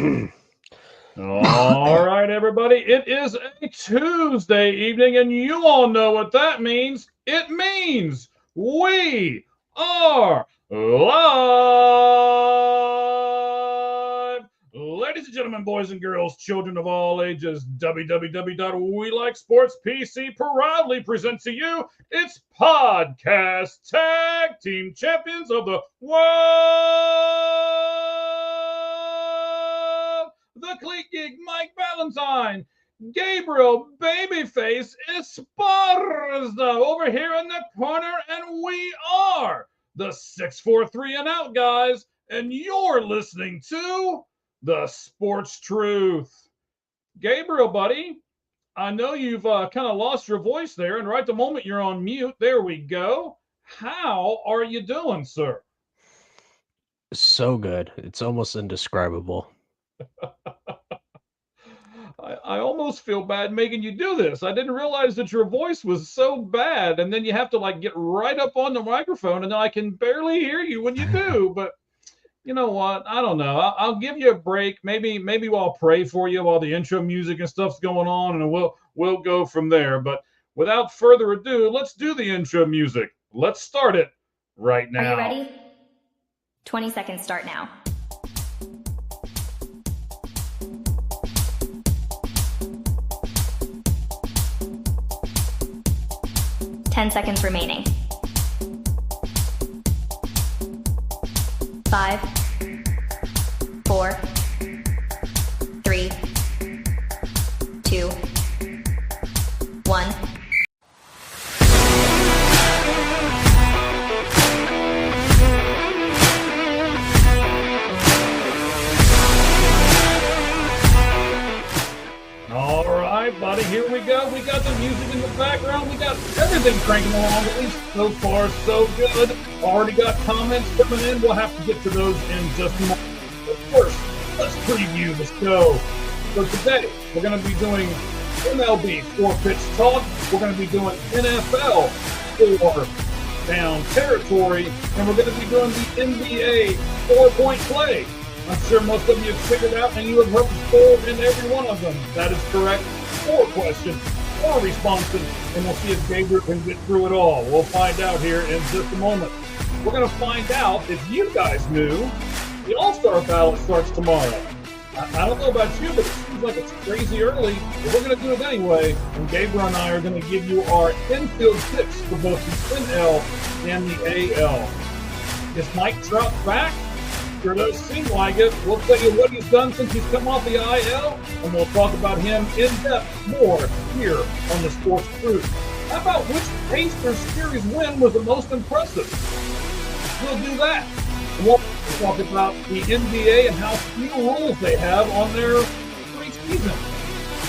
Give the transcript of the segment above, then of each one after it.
All right, everybody. It is a Tuesday evening, and you all know what that means. It means we are live. Ladies and gentlemen, boys and girls, children of all ages, www.WeLikeSportsPC proudly presents to you its podcast tag team champions of the world. The Cleat Geek, Mike Valentine, Gabriel Babyface Esparza over here in the corner, and we are the 643 and out guys, and you're listening to the Sportz Truth. Gabriel, buddy, I know you've kind of lost your voice there, and right the moment you're on mute, there we go. How are you doing, sir? So good. It's almost indescribable. I almost feel bad making you do this. I didn't realize that your voice was so bad, and then you have to like get right up on the microphone, and I can barely hear you when you do. But you know what? I don't know. I'll give you a break. Maybe I'll pray for you while the intro music and stuff's going on, and we'll go from there. But without further ado, let's do the intro music. Let's start it right now. Are you ready? 20 seconds start now. Ten seconds remaining. 5, 4, 3, 2, 1. All right, buddy, here we go. We got the music in the background. We got everything cranking along, at least so far, so good. Already got comments coming in. We'll have to get to those in just a moment. But first, let's preview the show. So today, we're going to be doing MLB 4-pitch talk. We're going to be doing NFL 4-down territory. And we're going to be doing the NBA 4-point play. I'm sure most of you have figured out, and you have heard four in every one of them. That is correct. 4 questions, 4 responses, and we'll see if Gabriel can get through it all. We'll find out here in just a moment. We're going to find out if you guys knew the All-Star ballot starts tomorrow. I don't know about you, but it seems like it's crazy early, but we're going to do it anyway, and Gabriel and I are going to give you our infield picks for both the NL and the AL. Is Mike Trout back? Sure does seem like it. We'll tell you what he's done since he's come off the IL, and we'll talk about him in depth more here on the Sportz Truth. How about which Pacers series win was the most impressive? We'll do that. And we'll talk about the NBA and how few rules they have on their preseason.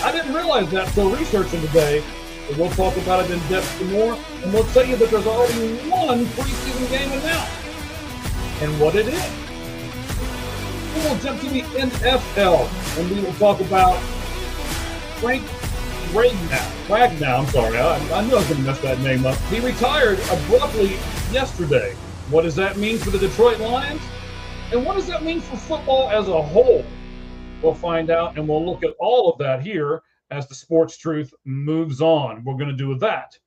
I didn't realize that until researching today. So we'll talk about it in depth some more, and we'll tell you that there's already one preseason game announced and what it is. We'll jump to the NFL, and we will talk about Ragnow. I'm sorry, I knew I was going to mess that name up. He retired abruptly yesterday. What does that mean for the Detroit Lions? And what does that mean for football as a whole? We'll find out, and we'll look at all of that here as the Sportz Truth moves on. We're going to do that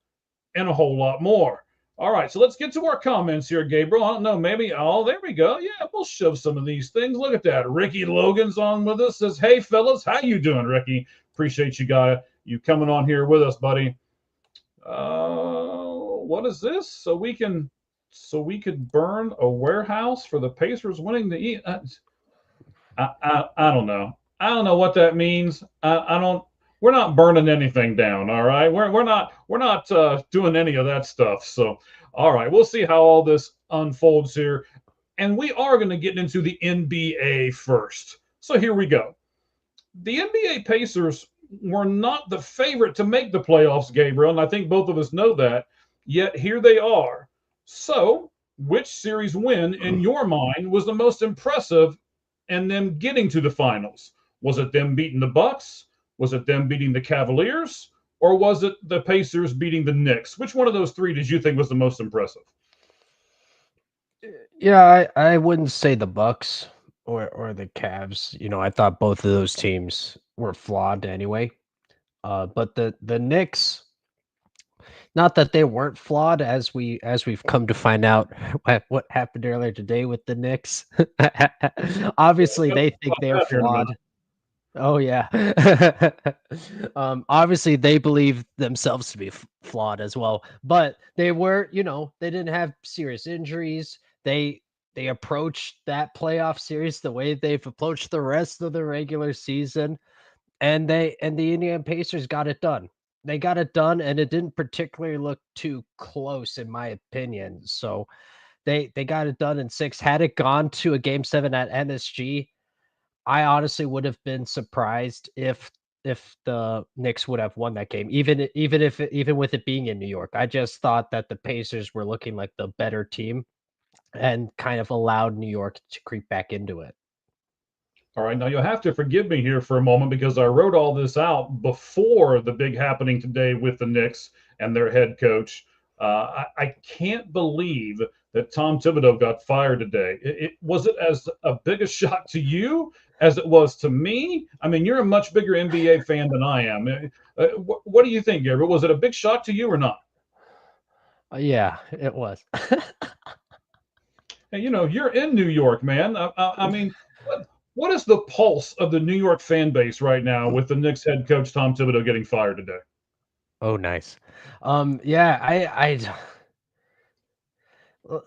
and a whole lot more. All right, so let's get to our comments here, Gabriel. I don't know, maybe, oh, there we go. Yeah, we'll shove some of these things. Look at that. Ricky Logan's on with us. Says, hey, fellas, how you doing, Ricky? Appreciate you coming on here with us, buddy. What is this? So we could burn a warehouse for the Pacers winning the East. I don't know. I don't know what that means. We're not burning anything down, all right? We're not doing any of that stuff. So, all right, we'll see how all this unfolds here. And we are going to get into the NBA first. So here we go. The NBA Pacers were not the favorite to make the playoffs, Gabriel, and I think both of us know that. Yet here they are. So, which series win in your mind was the most impressive and them getting to the finals? Was it them beating the Bucks? Was it them beating the Cavaliers? Or was it the Pacers beating the Knicks? Which one of those three did you think was the most impressive? Yeah, I wouldn't say the Bucks. or the Cavs. I thought both of those teams were flawed anyway. But the Knicks, not that they weren't flawed, as we've come to find out what happened earlier today with the Knicks. Obviously, We'll they talk think about they're that here in a minute. flawed. Oh yeah. Obviously they believe themselves to be flawed as well, but they were, they didn't have serious injuries. They approached that playoff series the way they've approached the rest of the regular season, and the Indiana Pacers got it done. They got it done, and it didn't particularly look too close, in my opinion. So they got it done in six. Had it gone to a game seven at MSG, I honestly would have been surprised if the Knicks would have won that game, even with it being in New York. I just thought that the Pacers were looking like the better team and kind of allowed New York to creep back into it. All right, now you'll have to forgive me here for a moment because I wrote all this out before the big happening today with the Knicks and their head coach. I can't believe that Tom Thibodeau got fired today. Was it as a big a shock to you as it was to me? I mean, you're a much bigger NBA fan than I am. What do you think, Gabriel? Was it a big shock to you or not? Yeah, it was. And you're in New York, man. I mean, what is the pulse of the New York fan base right now with the Knicks head coach Tom Thibodeau getting fired today? Oh, nice. Yeah, I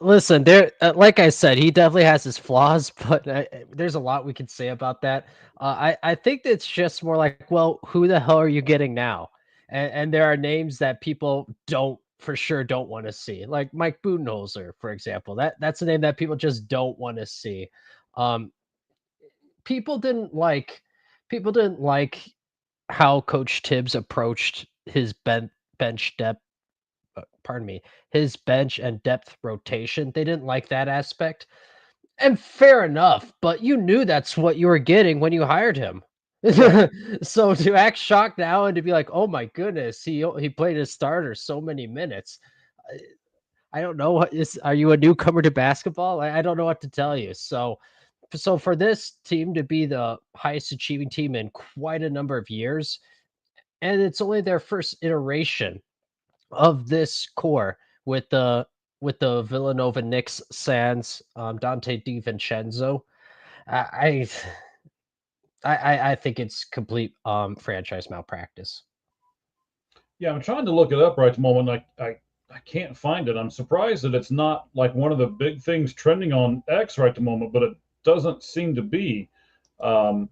listen, there, like I said, he definitely has his flaws, but there's a lot we can say about that. I think it's just more like, well, who the hell are you getting now? And there are names that people don't want to see, like Mike Budenholzer, for example. That's a name that people just don't want to see. Um, people didn't like people didn't like how Coach Tibbs approached his bench depth. Pardon me, his bench and depth rotation. They didn't like that aspect. And fair enough, but you knew that's what you were getting when you hired him. Right. So to act shocked now and to be like, "Oh my goodness, he played his starter so many minutes." I don't know are you a newcomer to basketball? I don't know what to tell you. So for this team to be the highest achieving team in quite a number of years, and it's only their first iteration of this core with the Villanova Knicks sans Dante DiVincenzo. I I think it's complete franchise malpractice. Yeah, I'm trying to look it up right at the moment. I can't find it. I'm surprised that it's not like one of the big things trending on X right at the moment, but it doesn't seem to be. Um,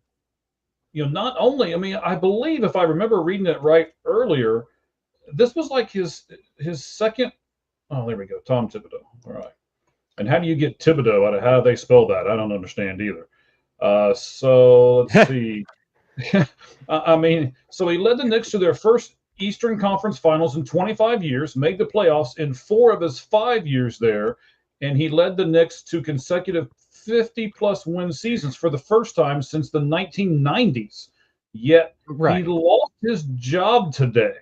not only, I mean, I believe if I remember reading it right earlier, this was like his second. Oh, there we go. Tom Thibodeau. All right. And how do you get Thibodeau out of how do they spell that? I don't understand either. So let's see. I mean, so he led the Knicks to their first Eastern Conference Finals in 25 years, made the playoffs in 4 of his 5 years there, and he led the Knicks to consecutive 50-plus win seasons for the first time since the 1990s. Yet he Right. lost his job today.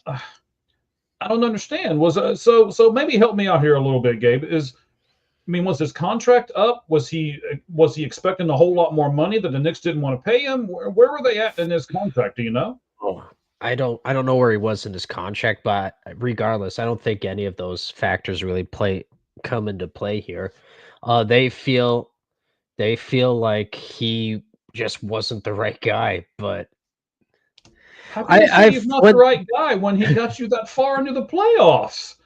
I don't understand. So maybe help me out here a little bit, Gabe. Was his contract up? Was he expecting a whole lot more money that the Knicks didn't want to pay him? Where were they at in his contract? Do you know? Oh, I don't know where he was in his contract, but regardless, I don't think any of those factors really come into play here. They feel like he just wasn't the right guy, but How can you say I've he's not the when right guy when he got you that far into the playoffs?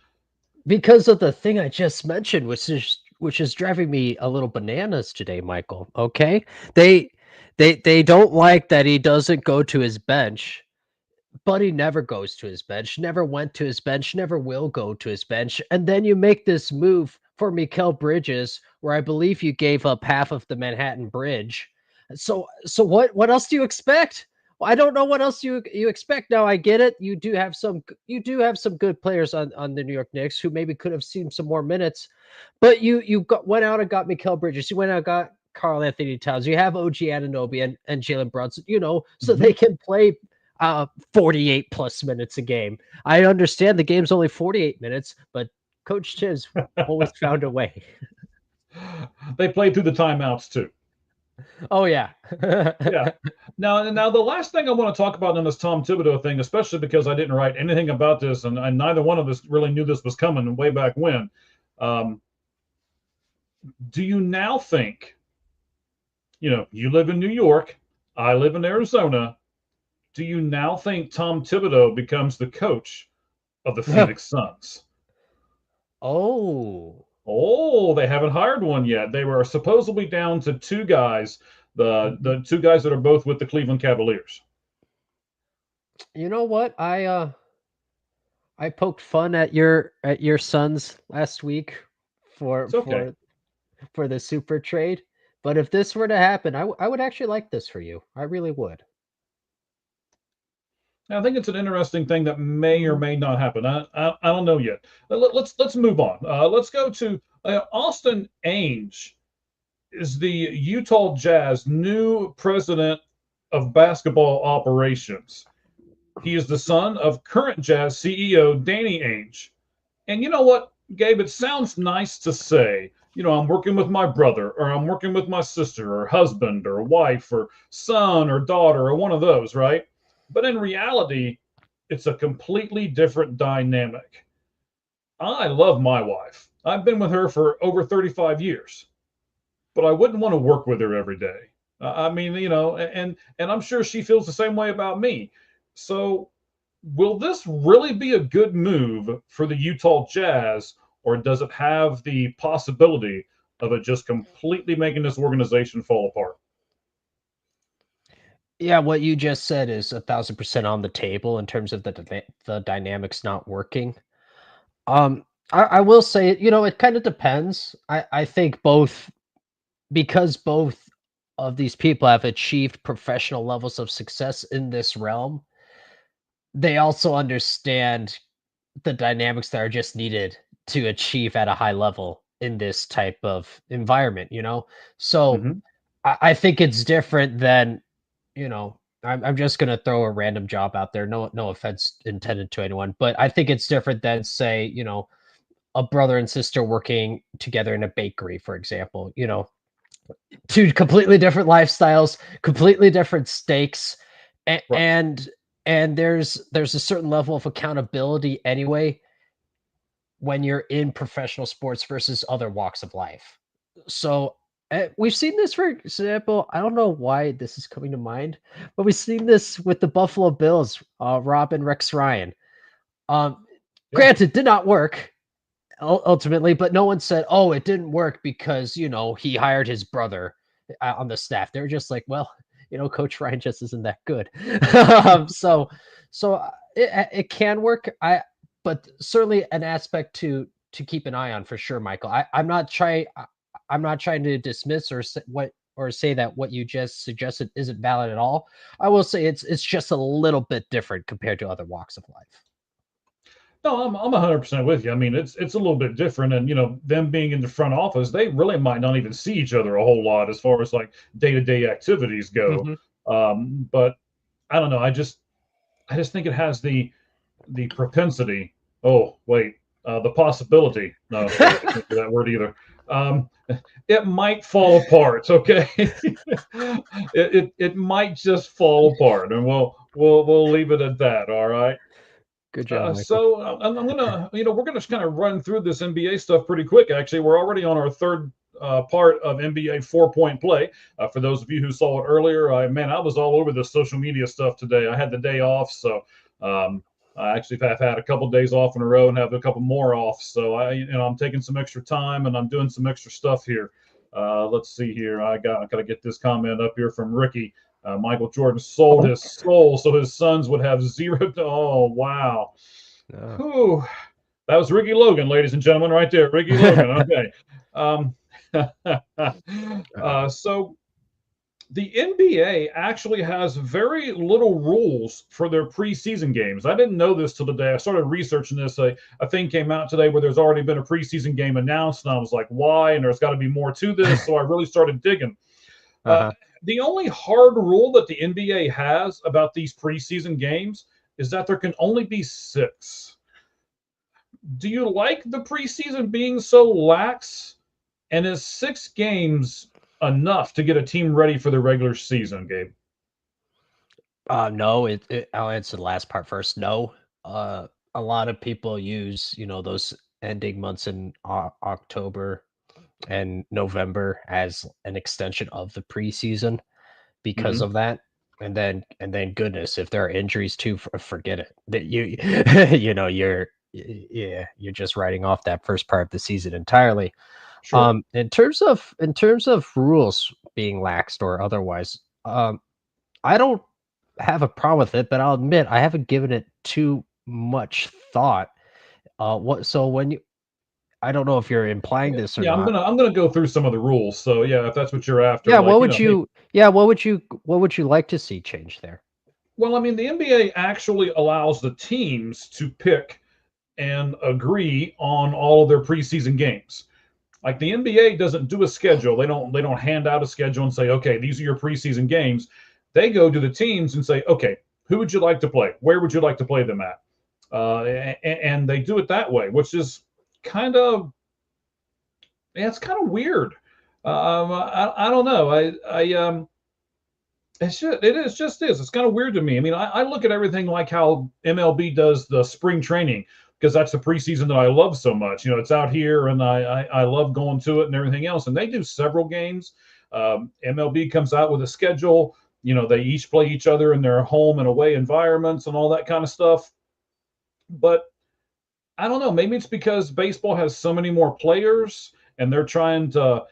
because of the thing I just mentioned, which is driving me a little bananas today, Michael. Okay, they they don't like that he doesn't go to his bench. But he never goes to his bench, never went to his bench, never will go to his bench. And then you make this move for Mikal Bridges, where I believe you gave up half of the Manhattan Bridge. So what else do you expect? Well, I don't know what else you expect. Now I get it. You do have some good players on the New York Knicks who maybe could have seen some more minutes, but went out and got Mikal Bridges. You went out and got Carl Anthony Towns. You have OG Anunoby and Jalen Brunson, so Mm-hmm. they can play 48 plus minutes a game. I understand the game's only 48 minutes, but Coach Tibbs always found a way. They played through the timeouts too. Oh yeah. Yeah. Now the last thing I want to talk about in this Tom Thibodeau thing, especially because I didn't write anything about this, and neither one of us really knew this was coming way back when. Um, do you now think, you live in New York, I live in Arizona. Do you now think Tom Thibodeau becomes the coach of the Phoenix Suns? Oh. Oh, they haven't hired one yet. They were supposedly down to two guys, the two guys that are both with the Cleveland Cavaliers. You know what? I poked fun at your Suns last week for It's okay. the super trade, but if this were to happen, I would actually like this for you. I really would. I think it's an interesting thing that may or may not happen. I don't know yet. Let's move on. Let's go to Austine Ainge is the Utah Jazz new president of basketball operations. He is the son of current Jazz CEO Danny Ainge. And you know what, Gabe? It sounds nice to say, I'm working with my brother, or I'm working with my sister, or husband, or wife, or son, or daughter, or one of those, right? But in reality, it's a completely different dynamic. I love my wife. I've been with her for over 35 years, but I wouldn't want to work with her every day. I mean, and I'm sure she feels the same way about me. So, will this really be a good move for the Utah Jazz, or does it have the possibility of it just completely making this organization fall apart? Yeah, what you just said is 1,000% on the table in terms of the dynamics not working. I will say, it kind of depends. I think because both of these people have achieved professional levels of success in this realm, they also understand the dynamics that are just needed to achieve at a high level in this type of environment. So Mm-hmm. I think it's different than, I'm just gonna throw a random job out there. No offense intended to anyone, but I think it's different than, say, a brother and sister working together in a bakery, for example. Two completely different lifestyles, completely different stakes, a- Right. and and there's a certain level of accountability anyway when you're in professional sports versus other walks of life. So we've seen this, for example. I don't know why this is coming to mind, but we've seen this with the Buffalo Bills, Rob and Rex Ryan. Um, Yeah. Granted, did not work ultimately, but no one said, "Oh, it didn't work because he hired his brother on the staff." They're just like, "Well, Coach Ryan just isn't that good." So it can work. But certainly an aspect to keep an eye on for sure, Michael. I'm not trying to dismiss or say that what you just suggested isn't valid at all. I will say it's just a little bit different compared to other walks of life. No, I'm 100% with you. I mean, it's a little bit different, and them being in the front office, they really might not even see each other a whole lot as far as like day-to-day activities go. Mhm. But I don't know. I just think it has the propensity. Oh, wait, the possibility. No, wait, I can't do that word either. Um, it might fall apart. Okay, it might just fall apart, and we'll leave it at that. All right. Good job, Michael. So I'm gonna, we're gonna just kind of run through this NBA stuff pretty quick. Actually, we're already on our third part of NBA 4-point play. For those of you who saw it earlier, I was all over the social media stuff today. I had the day off, so I actually have had a couple days off in a row and have a couple more off. So I'm taking some extra time and I'm doing some extra stuff here. Let's see here. I gotta get this comment up here from Ricky. Michael Jordan sold his soul so his sons would have zero. Oh, wow. Oh. Whew. That was Ricky Logan, ladies and gentlemen, right there. Ricky Logan. Okay. So the NBA actually has very little rules for their preseason games. I didn't know this till today. I started researching this. A thing came out today where there's already been a preseason game announced, and I was like, why? And there's got to be more to this. So I really started digging. Uh-huh. The only hard rule that the NBA has about these preseason games is that there can only be 6. Do you like the preseason being so lax? And is 6 games enough to get a team ready for the regular season, Gabe? No, I'll answer the last part first. No, a lot of people use, those ending months in October and November as an extension of the preseason because Mhm. of that. And then goodness, if there are injuries too, forget it. That you're just writing off that first part of the season entirely. Sure. In terms of rules being laxed or otherwise, I don't have a problem with it, but I'll admit I haven't given it too much thought. What so when you I don't know if you're implying Okay. this or Yeah, I'm not. gonna go through some of the rules. So yeah, if that's what you're after, Yeah, like, what would you like to see change there? well, I mean, the NBA actually allows the teams to pick and agree on all of their preseason games. Like the NBA doesn't do a schedule. They don't hand out a schedule and say, okay, these are your preseason games. They go to the teams and say, okay, who would you like to play? Where would you like to play them at? And they do it that way, which is kind of yeah, it's kind of weird. I don't know. It is just it's kind of weird to me. I mean, I look at everything like how MLB does the spring training because that's the preseason that I love so much. It's out here, and I love going to it and everything else. And they do several games. MLB comes out with a schedule. They each play each other in their home and away environments and all that kind of stuff. But I don't know. Maybe it's because baseball has so many more players, and they're trying to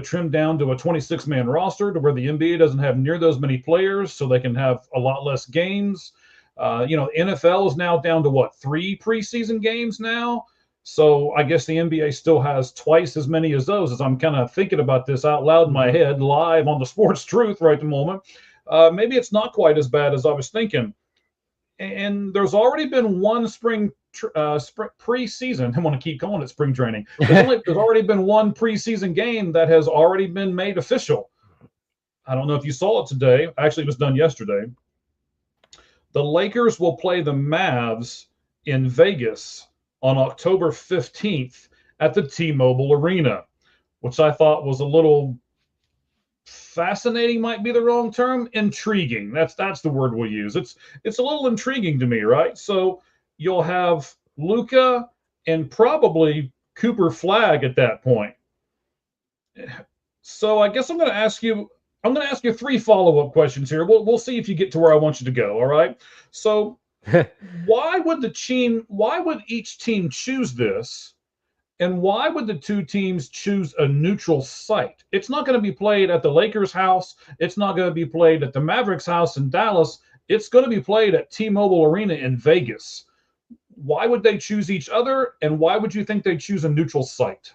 trim down to a 26-man roster to where the NBA doesn't have near those many players, so they can have a lot less games. NFL is now down to what, 3 preseason games now. So I guess the NBA still has twice as many as those. As I'm kind of thinking about this out loud in my Mhm. head, live on the Sportz Truth right at the moment. Maybe it's not quite as bad as I was thinking. And there's already been one spring preseason. I want to keep calling it spring training. There's already been one preseason game that has already been made official. I don't know if you saw it today. Actually, it was done yesterday. The Lakers will play the Mavs in Vegas on October 15th at the T-Mobile Arena, which I thought was a little fascinating, might be the wrong term. Intriguing. That's the word we'll use. It's a little intriguing to me, right? So you'll have Luca and probably Cooper Flag at that point. So I guess I'm going to ask you 3 follow-up questions here. We'll see if you get to where I want you to go, all right? So why would each team choose this? And why would the 2 teams choose a neutral site? It's not going to be played at the Lakers' house. It's not going to be played at the Mavericks' house in Dallas. It's going to be played at T-Mobile Arena in Vegas. Why would they choose each other? And why would you think they choose a neutral site?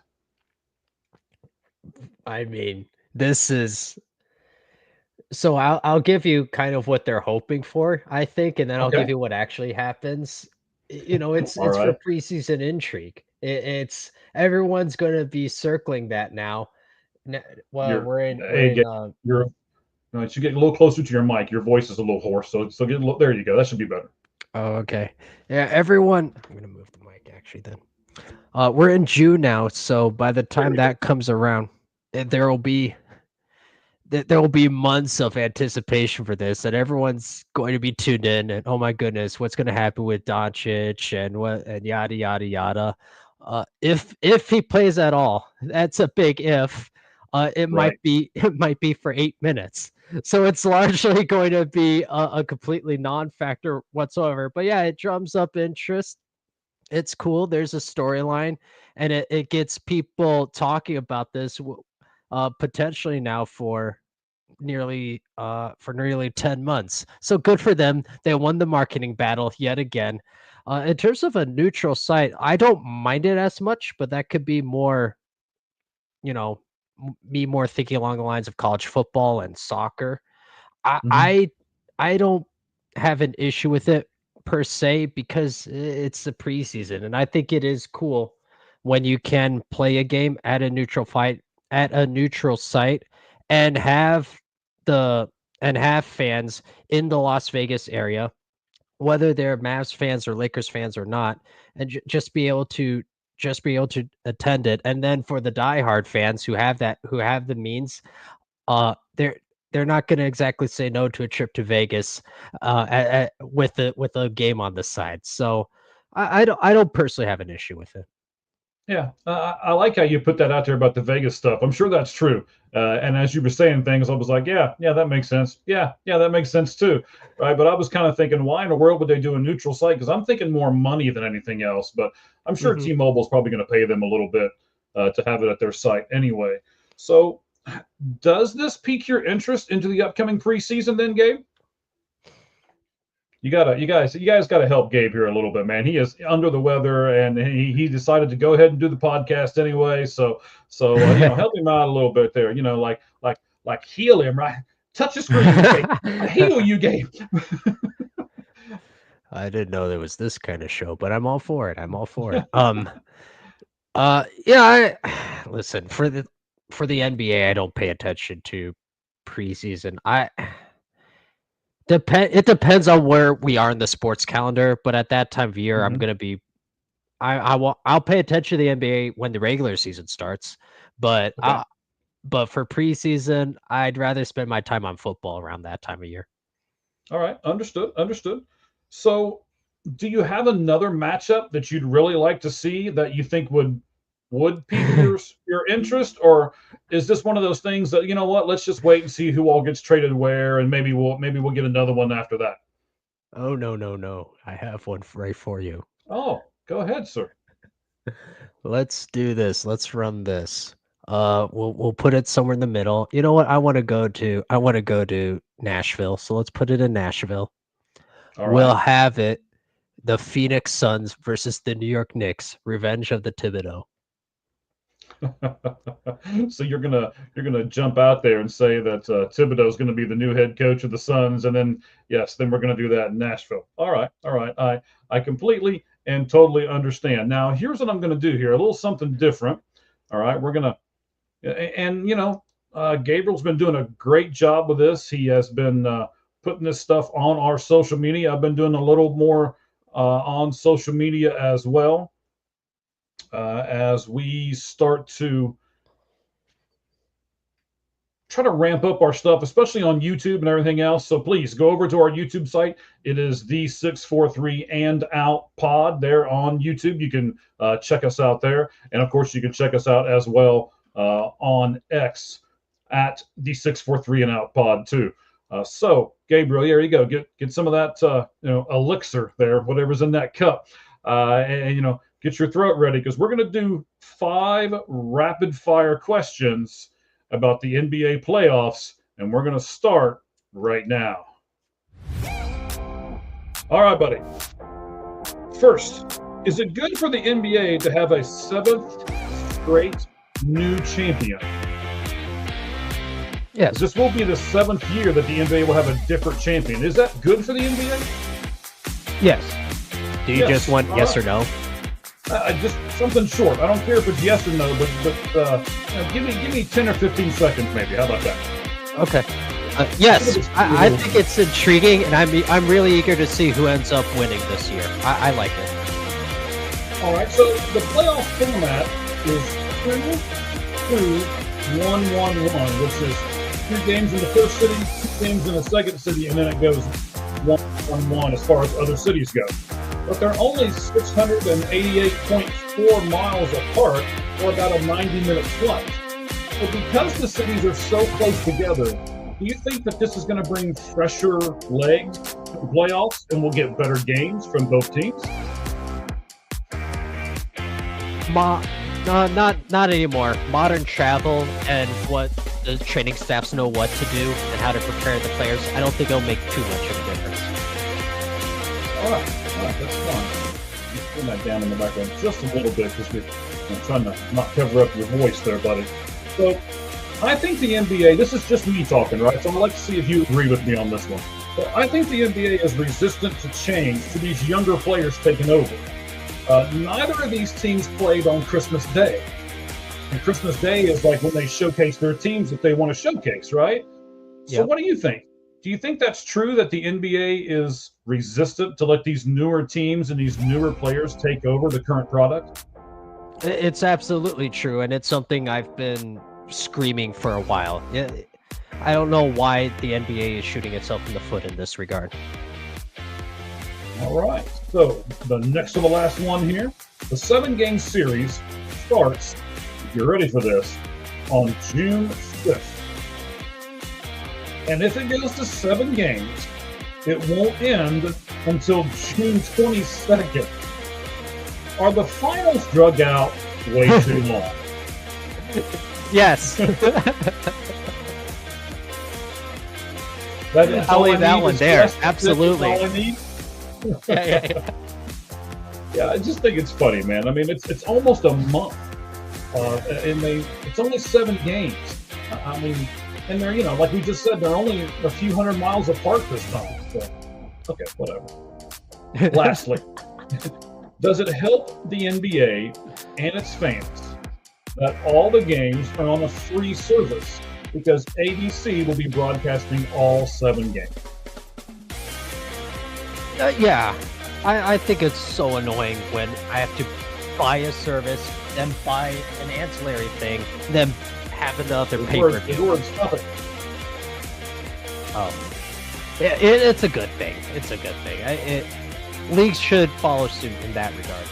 I mean, this is so I'll give you kind of what they're hoping for, I think, and then I'll give Okay. you what actually happens. It's All it's for right. preseason intrigue. It's everyone's going to be circling that now. Well, You're we're hey, in you're you should get a little closer to your mic. Your voice is a little hoarse, so get a little, there you go. That should be better. Oh, okay. Yeah, everyone. I'm gonna move the mic actually then. We're in June now, so by the There time we go. that comes around, there will be there will be months of anticipation for this, and everyone's going to be tuned in. And oh my goodness, what's going to happen with Doncic and what and yada yada yada. If he plays at all, that's a big if. It might Right. be it might be for 8 minutes. So it's largely going to be a completely non-factor whatsoever. But yeah, it drums up interest. It's cool. There's a storyline, and it gets people talking about this potentially now for nearly 10 months. So good for them. They won the marketing battle yet again. In terms of a neutral site, I don't mind it as much, but that could be more, you know, me more thinking along the lines of college football and soccer. I Mhm. I I don't have an issue with it per se because it's the preseason, and I think it is cool when you can play a game at a neutral site and the have fans in the Las Vegas area, whether they're Mavs fans or Lakers fans or not, and just be able to just be able to attend it. And then for the diehard fans who have the means, they're not going to exactly say no to a trip to Vegas with a game on the side. So I don't personally have an issue with it. Yeah, I like how you put that out there about the Vegas stuff. I'm sure that's true. And as you were saying things, I was like, yeah, that makes sense. Yeah, that makes sense too, right? But I was kind of thinking, why in the world would they do a neutral site? Because I'm thinking more money than anything else. But I'm sure T-Mobile is probably going to pay them a little bit to have it at their site anyway. So does this pique your interest into the upcoming preseason then, Gabe? You guys got to help Gabe here a little bit, man. He is under the weather, and he decided to go ahead and do the podcast anyway. So help him out a little bit there. Like heal him, right? Touch the screen, Gabe. Heal you, Gabe. I didn't know there was this kind of show, but I'm all for it. Listen, for the NBA, I don't pay attention to preseason. It depends on where we are in the sports calendar, but at that time of year, I'm gonna be. I'll pay attention to the NBA when the regular season starts, but for preseason, I'd rather spend my time on football around that time of year. All right, understood. So, do you have another matchup that you'd really like to see that you think would pique your interest, or is this one of those things that, you know what, let's just wait and see who all gets traded where, and maybe we'll get another one after that? Oh, no. I have one right for you. Oh, go ahead, sir. Let's do this. Let's run this. We'll put it somewhere in the middle. You know what? I want to go to Nashville. So let's put it in Nashville. All right. We'll have it the Phoenix Suns versus the New York Knicks, revenge of the Thibodeau. So you're gonna jump out there and say that Thibodeau is going to be the new head coach of the Suns, and then we're going to do that in Nashville. All right. I completely and totally understand. Now here's what I'm going to do here, a little something different. All right, we're gonna, and Gabriel's been doing a great job with this. He has been putting this stuff on our social media. I've been doing a little more on social media as well. As we start to try to ramp up our stuff, especially on YouTube and everything else. So please go over to our YouTube site. It is the 643 and Out Pod there on YouTube. You can check us out there. And of course, you can check us out as well on X at the 643 and Out Pod too. So Gabriel, there you go. Get some of that elixir there, whatever's in that cup. And get your throat ready, because we're going to do 5 rapid fire questions about the NBA playoffs, and we're going to start right now. All right, buddy. First, is it good for the NBA to have a 7th straight new champion? Yes. This will be the 7th year that the NBA will have a different champion. Is that good for the NBA? Yes. Do you just want yes or no? Just something short. I don't care if it's yes or no, but give me 10 or 15 seconds, maybe. How about that? Okay. Yes, I think it's intriguing, and I'm really eager to see who ends up winning this year. I like it. All right. So the playoff format is 2-2-1-1-1, which is 2 games in the first city, 2 games in the second city, and then it goes 1-1-1 as far as other cities go. But they're only 688.4 miles apart, or about a 90-minute flight. But because the cities are so close together, do you think that this is going to bring fresher legs to the playoffs, and we'll get better games from both teams? No, not anymore. Modern travel and what the training staffs know what to do and how to prepare the players, I don't think it'll make too much of a difference. All right, that's fine. Let's put that down in the background just a little bit, because I'm trying to not cover up your voice there, buddy. So I think the NBA, this is just me talking, right? So I'd like to see if you agree with me on this one. But I think the NBA is resistant to change, to these younger players taking over. Neither of these teams played on Christmas Day. And Christmas Day is like when they showcase their teams that they want to showcase, right? So What do you think? Do you think that's true, that the NBA is resistant to let these newer teams and these newer players take over the current product? It's absolutely true, and it's something I've been screaming for a while. I don't know why the NBA is shooting itself in the foot in this regard. All right, so the next to the last one here, the 7-game series starts, if you're ready for this, on June 5th. And if it goes to 7 games, it won't end until June 22nd. Are the finals drug out way too long? Yes. I'll leave that one there. Absolutely. Yeah, I just think it's funny, man. I mean, it's almost a month, and it's only 7 games. I mean, and they're, like we just said, they're only a few hundred miles apart this time. So, okay, whatever. Lastly, does it help the NBA and its fans that all the games are on a free service because ABC will be broadcasting all 7 games? Yeah, I think it's so annoying when I have to buy a service, then buy an ancillary thing, then have another pay-per-view. Oh, it's a good thing. It's a good thing. Leagues should follow suit in that regard.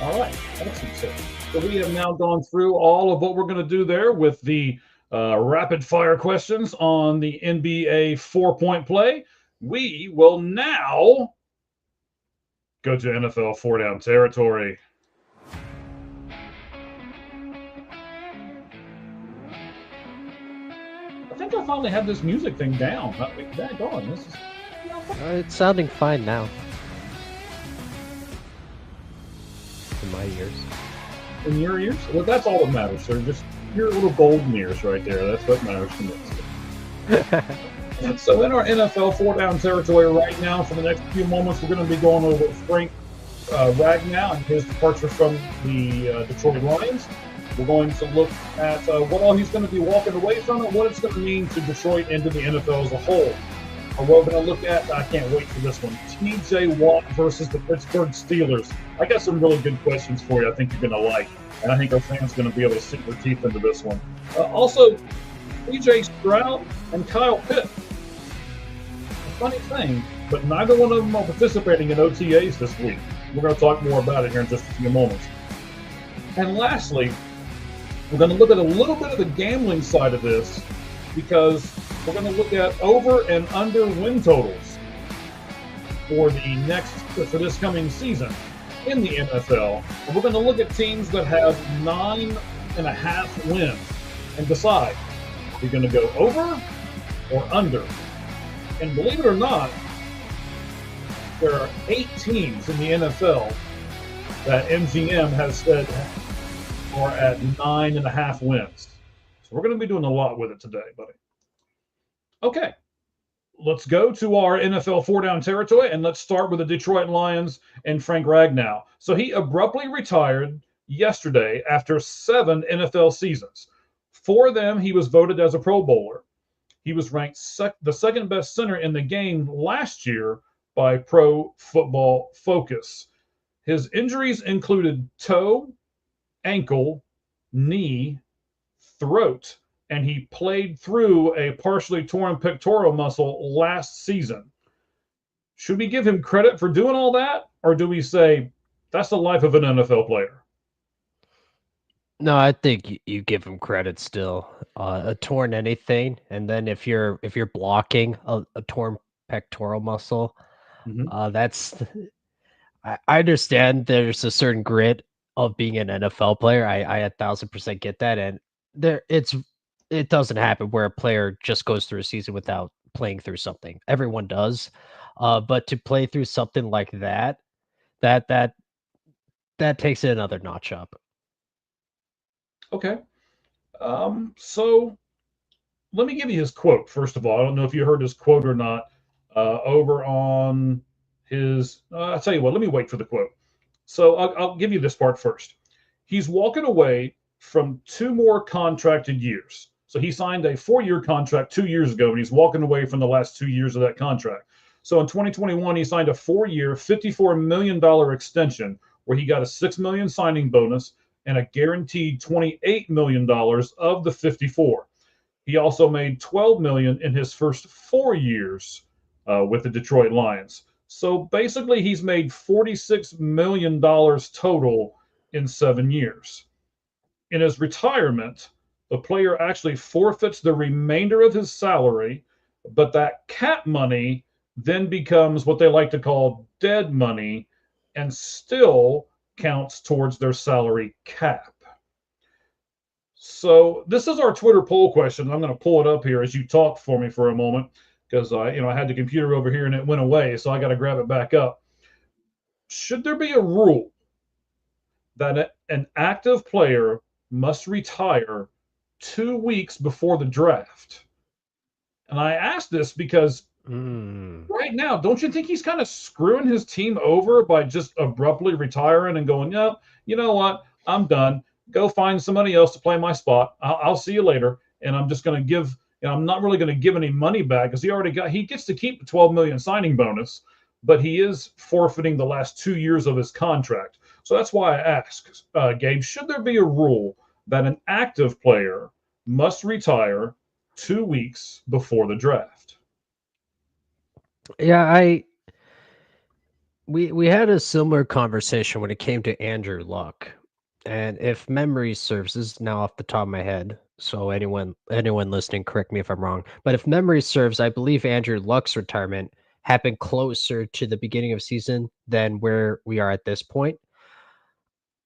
All right, excellent. So we have now gone through all of what we're going to do there with the rapid-fire questions on the NBA 4-point play. We will now go to NFL 4-down territory. I think I finally have this music thing down. Daggone, this is... It's sounding fine now. In my ears. In your ears? Well, that's all that matters, sir. Just your little golden ears right there. That's what matters to me. So in our NFL 4-down territory right now, for the next few moments, we're going to be going over Frank Ragnow and his departure from the Detroit Lions. We're going to look at what all he's going to be walking away from and what it's going to mean to Detroit and to the NFL as a whole. We're going to look at, I can't wait for this one, T.J. Watt versus the Pittsburgh Steelers. I got some really good questions for you I think you're going to like, and I think our fans are going to be able to sink their teeth into this one. Also, C.J. Stroud and Kyle Pitt. A funny thing, but neither one of them are participating in OTAs this week. We're going to talk more about it here in just a few moments. And lastly, we're going to look at a little bit of the gambling side of this because we're going to look at over and under win totals for this coming season in the NFL. And we're going to look at teams that have 9.5 wins and decide if you're going to go over or under. And believe it or not, there are 8 teams in the NFL that MGM has said are at 9.5 wins. So we're going to be doing a lot with it today, buddy. Okay, let's go to our NFL 4-down territory, and let's start with the Detroit Lions and Frank Ragnow. So he abruptly retired yesterday after 7 NFL seasons. 4 of them, he was voted as a Pro Bowler. He was ranked the second best center in the game last year by Pro Football Focus. His injuries included toe, ankle, knee, throat, and he played through a partially torn pectoral muscle last season. Should we give him credit for doing all that, or do we say that's the life of an NFL player? No, I think you give him credit still. A torn anything, and then if you're blocking a torn pectoral muscle, that's. I understand there's a certain grit of being an NFL player. I 1,000% get that, and it doesn't happen where a player just goes through a season without playing through something. Everyone does, but to play through something like that takes it another notch up. Okay. So let me give you his quote, first of all. I don't know if you heard his quote or not over on his... I'll tell you what, let me wait for the quote. So I'll give you this part first. He's walking away from 2 more contracted years. So he signed a 4-year contract 2 years ago, and he's walking away from the last 2 years of that contract. So in 2021, he signed a 4-year, $54 million extension where he got a $6 million signing bonus and a guaranteed $28 million of the 54. He also made $12 million in his first 4 years with the Detroit Lions. So basically, he's made $46 million total in 7 years. In his retirement, the player actually forfeits the remainder of his salary, but that cap money then becomes what they like to call dead money and still counts towards their salary cap. So this is our Twitter poll question. I'm going to pull it up here as you talk for me for a moment, because I had the computer over here and it went away, so I got to grab it back up. Should there be a rule that an active player must retire 2 weeks before the draft? And I ask this because right now, don't you think he's kind of screwing his team over by just abruptly retiring and going, yeah, you know what, I'm done. Go find somebody else to play my spot. I'll see you later. And I'm just going to give, I'm not really going to give any money back, because he gets to keep the $12 million signing bonus, but he is forfeiting the last 2 years of his contract. So that's why I ask, Gabe, should there be a rule that an active player must retire 2 weeks before the draft? Yeah, we had a similar conversation when it came to Andrew Luck. And if memory serves, this is now off the top of my head, so anyone listening, correct me if I'm wrong. But if memory serves, I believe Andrew Luck's retirement happened closer to the beginning of season than where we are at this point.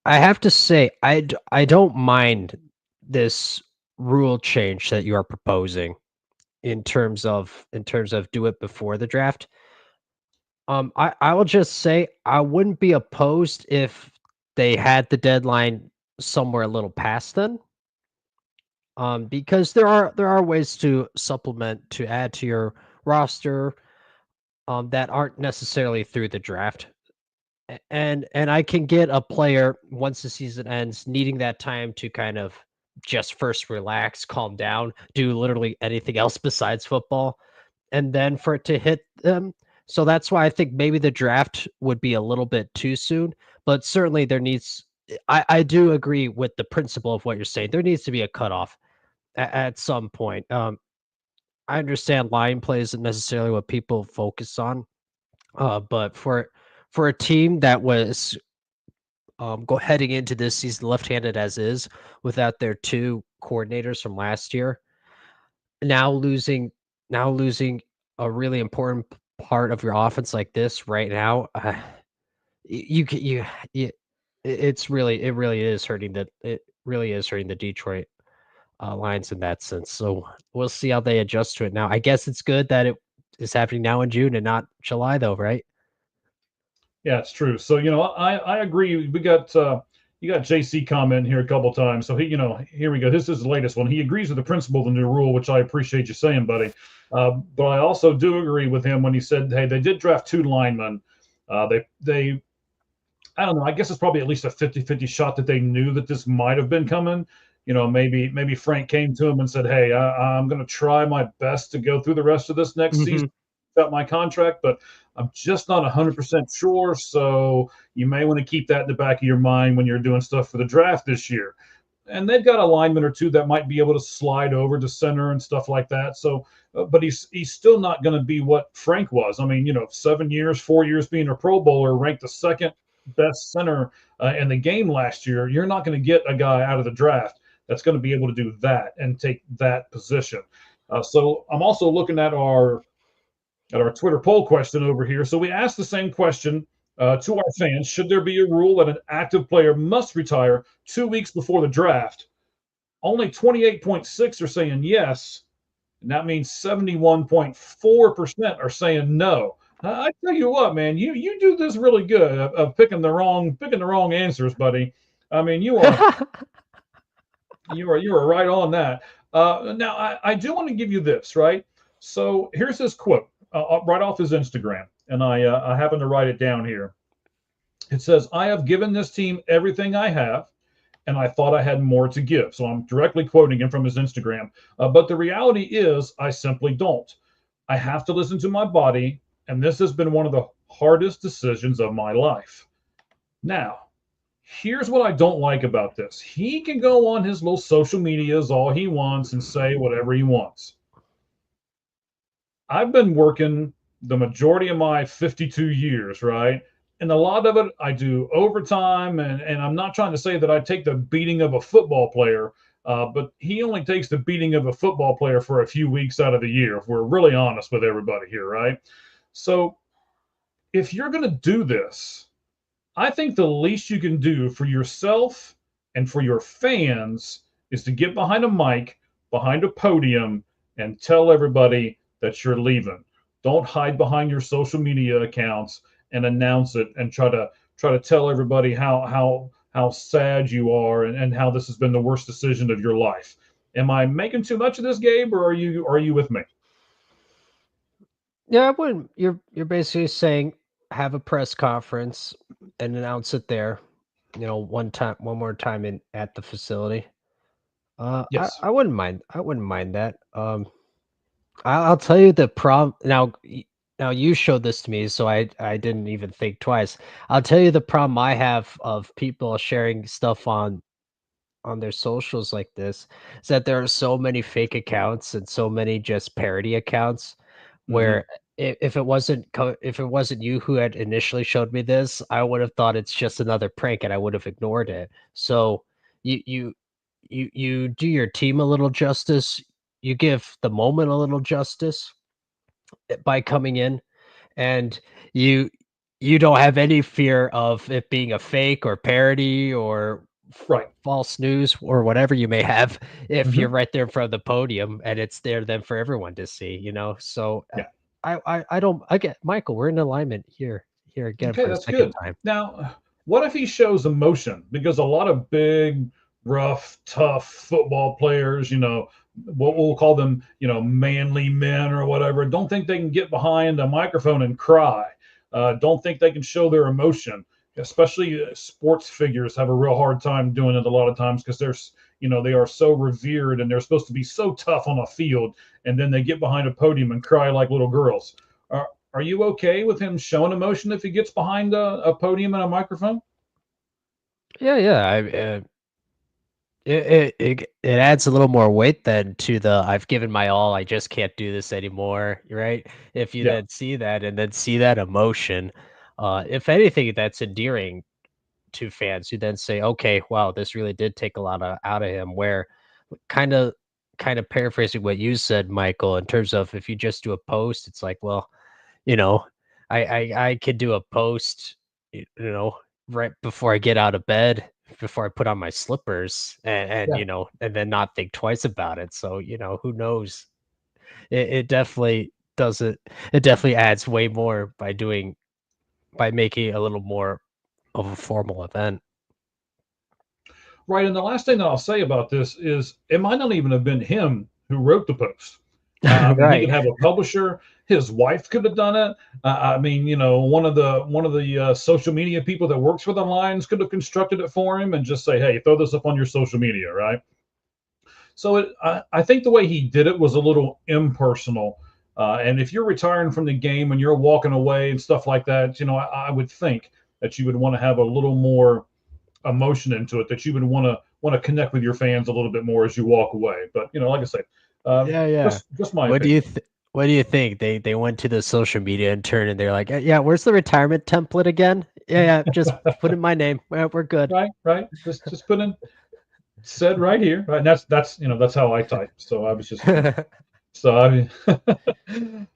I have to say, I don't mind this rule change that you are proposing in terms of do it before the draft. I will just say I wouldn't be opposed if they had the deadline somewhere a little past then. Because there are ways to supplement, to add to your roster that aren't necessarily through the draft. And I can get a player once the season ends needing that time to kind of just first relax, calm down, do literally anything else besides football, and then for it to hit them. So that's why I think maybe the draft would be a little bit too soon, but certainly there needs, I do agree with the principle of what you're saying. There needs to be a cutoff at some point. I understand line play isn't necessarily what people focus on, but for a team that was heading into this season left-handed as is, without their 2 coordinators from last year, now losing a really important part of your offense like this right now, it really is hurting the Detroit Lions in that sense. So we'll see how they adjust to it now. I guess it's good that it is happening now in June and not July, though, right? Yeah, it's true. So, I agree. We got you got JC comment here a couple times. So here we go. This is the latest one. He agrees with the principle of the new rule, which I appreciate you saying, buddy. But I also do agree with him when he said, hey, they did draft 2 linemen. They I don't know. I guess it's probably at least a 50-50 shot that they knew that this might have been coming. Maybe Frank came to him and said, hey, I'm going to try my best to go through the rest of this next season without my contract, but I'm just not 100% sure. So you may want to keep that in the back of your mind when you're doing stuff for the draft this year. And they've got a lineman or 2 that might be able to slide over to center and stuff like that. So, but he's still not going to be what Frank was. I mean, 7 years, 4 years being a Pro Bowler, ranked the 2nd best center in the game last year. You're not going to get a guy out of the draft that's going to be able to do that and take that position. So I'm also looking at our Twitter poll question over here. So we asked the same question to our fans. Should there be a rule that an active player must retire 2 weeks before the draft? Only 28.6 are saying yes, and that means 71.4% are saying no. I tell you what, man, you do this really good of picking the wrong answers, buddy. I mean, you are right on that. Now, I do want to give you this, right? So here's his quote right off his Instagram, and I happen to write it down here. It says, I have given this team everything I have, and I thought I had more to give. So I'm directly quoting him from his Instagram. But the reality is I simply don't. I have to listen to my body, and this has been one of the hardest decisions of my life. Now, Here's what I don't like about this. He can go on his little social medias all he wants and say whatever he wants. I've been working the majority of my 52 years, right? And a lot of it I do overtime, and I'm not trying to say that I take the beating of a football player, but he only takes the beating of a football player for a few weeks out of the year, if we're really honest with everybody here, right? So if you're going to do this, I think the least you can do for yourself and for your fans is to get behind a mic, behind a podium, and tell everybody that you're leaving. Don't hide behind your social media accounts and announce it and try to tell everybody how sad you are and how this has been the worst decision of your life. Am I making too much of this, Gabe, or are you with me? Yeah, I wouldn't. You're basically saying have a press conference and announce it there. One more time in at the facility. Yes. I wouldn't mind. I wouldn't mind that. I'll tell you the problem now. Now you showed this to me, so I didn't even think twice. I'll tell you the problem I have of people sharing stuff on their socials like this is that there are so many fake accounts and so many just parody accounts Hmm. where if it if it wasn't you who had initially showed me this, I would have thought it's just another prank and I would have ignored it. So you you you do your team a little justice, you give the moment a little justice by coming in, and you you don't have any fear of it being a fake or parody or Right. false news or whatever you may have if you're Hmm. right there in front of the podium and it's there then for everyone to see. So Yeah. I don't I get Michael, we're in alignment here again Okay, for the that's second good. time. Now, what if he shows emotion? Because a lot of big, rough, tough football players, what we'll call them, manly men or whatever, don't think they can get behind a microphone and cry. Don't think they can show their emotion. Especially sports figures have a real hard time doing it a lot of times because they are so revered and they're supposed to be so tough on a field, and then they get behind a podium and cry like little girls. Are you okay with him showing emotion if he gets behind a podium and a microphone? Yeah, it adds a little more weight then to the I've given my all, I just can't do this anymore, right? If you Yeah. then see that and then see that emotion, if anything, that's endearing to fans who then say, "Okay, wow, this really did take a lot out of him." Where kind of kind of paraphrasing what you said, Michael, in terms of if you just do a post, it's like, well, you know, I could do a post, right before I get out of bed, before I put on my slippers, Yeah. and then not think twice about it. So who knows? It definitely does it. It definitely adds way more by making it a little more of a formal event. Right. And the last thing that I'll say about this is it might not even have been him who wrote the post. I mean, he could Right. have a publisher. His wife could have done it. I mean, one of the social media people that works for the Lions could have constructed it for him and just say, "Hey, throw this up on your social media," right? So I think the way he did it was a little impersonal. And if you're retiring from the game and you're walking away and stuff like that, I would think that you would want to have a little more emotion into it, that you would want to connect with your fans a little bit more as you walk away. But like I say, Yeah, yeah. just my What do you opinion. th what do you think? They went to the social media and turned and they're like, Yeah, where's the retirement template again? Yeah, yeah, just put in my name. We're good." Right, right. Just put in said right here. Right, and that's how I type. So I was just so I mean,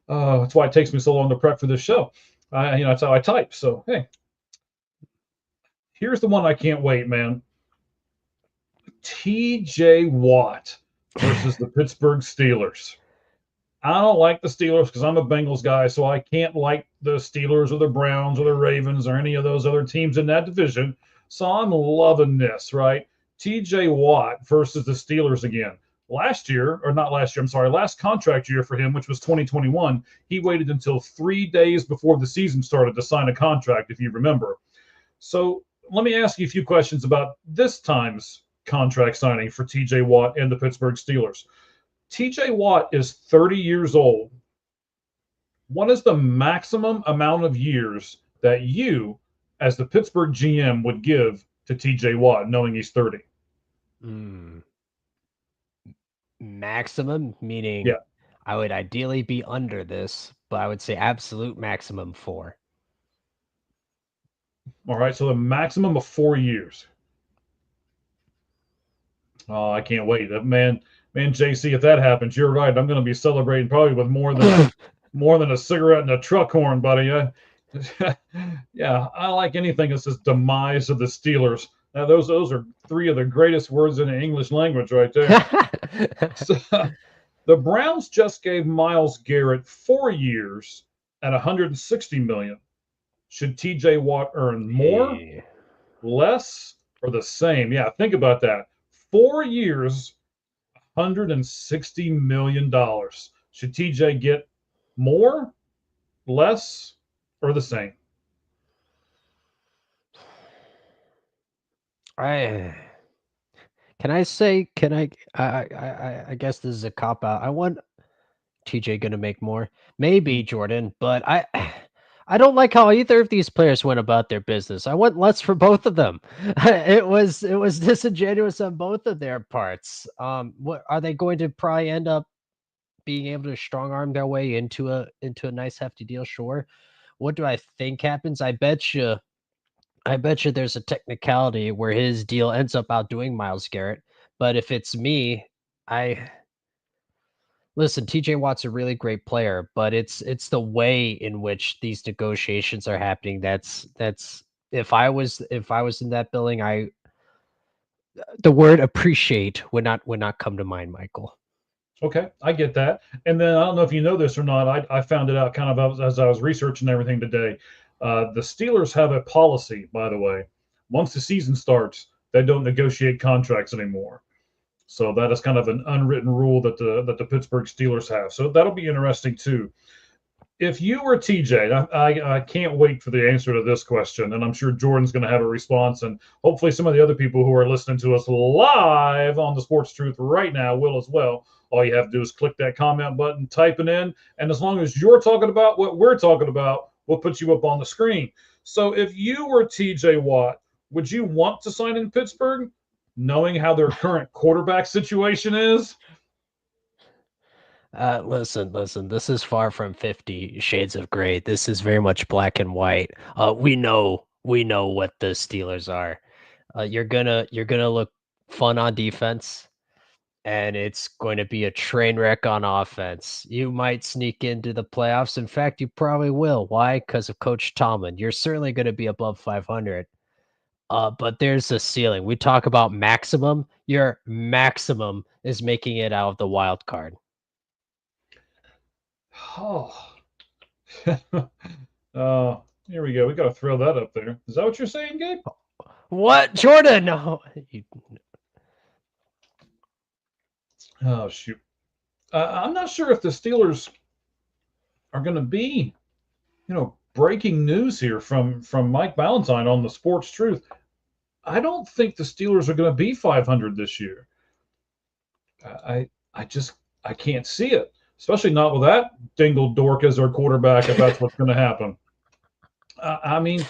that's why it takes me so long to prep for this show. That's how I type. So hey, here's the one I can't wait, man. T.J. Watt versus the Pittsburgh Steelers. I don't like the Steelers because I'm a Bengals guy, so I can't like the Steelers or the Browns or the Ravens or any of those other teams in that division. So I'm loving this, right? TJ Watt versus the Steelers again. Last year, or not last year, I'm sorry, last contract year for him, which was 2021, he waited until 3 days before the season started to sign a contract, if you remember. So let me ask you a few questions about this time's contract signing for TJ Watt and the Pittsburgh Steelers. TJ Watt is 30 years old. What is the maximum amount of years that you, as the Pittsburgh GM, would give to TJ Watt, knowing he's 30? Maximum, meaning Yeah. I would ideally be under this, but I would say absolute maximum 4. All right, so the maximum of 4 years. Oh, I can't wait. Man, JC, if that happens, you're right. I'm going to be celebrating probably with more than a cigarette and a truck horn, buddy. Yeah, I like anything that says demise of the Steelers. Now, those are 3 of the greatest words in the English language right there. So, the Browns just gave Myles Garrett 4 years at $160 million. Should TJ Watt earn more, less, or the same? Yeah, think about that. 4 years, $160 million. Should TJ get more, less, or the same? I guess this is a cop out. I want TJ going to make more. Maybe Jordan, but I don't like how either of these players went about their business. I want less for both of them. It was disingenuous on both of their parts. What are they going to probably end up being able to strong arm their way into a nice hefty deal? Sure. What do I think happens? I bet you there's a technicality where his deal ends up outdoing Myles Garrett. But if it's me, listen, TJ Watt's a really great player, but it's the way in which these negotiations are happening. That's if I was in that building, the word appreciate would not come to mind, Michael. Okay, I get that. And then I don't know if you know this or not. I found it out kind of as I was researching everything today. The Steelers have a policy, by the way. Once the season starts, they don't negotiate contracts anymore. So that is kind of an unwritten rule that the Pittsburgh Steelers have. So that'll be interesting too. If you were TJ, I can't wait for the answer to this question, and I'm sure Jordan's going to have a response, and hopefully some of the other people who are listening to us live on the Sportz Truth right now will as well. All you have to do is click that comment button, type it in, and as long as you're talking about what we're talking about, we'll put you up on the screen. So if you were TJ Watt, would you want to sign in Pittsburgh, knowing how their current quarterback situation is? Listen, this is far from 50 shades of gray. This is very much black and white. We know what the Steelers are. You're gonna look fun on defense, and it's going to be a train wreck on offense. You might sneak into the playoffs. In fact, you probably will. Why? Because of Coach Tomlin. You're certainly going to be above 500. But there's a ceiling. We talk about maximum. Your maximum is making it out of the wild card. Oh, here we go. We got to throw that up there. Is that what you're saying, Gabe? What, Jordan? No. Oh, shoot. I'm not sure if the Steelers are going to be, breaking news here from Mike Ballantyne on the Sportz Truth. I don't think the Steelers are going to be 500 this year. I can't see it, especially not with that dingle dork as our quarterback, if that's what's going to happen. I mean,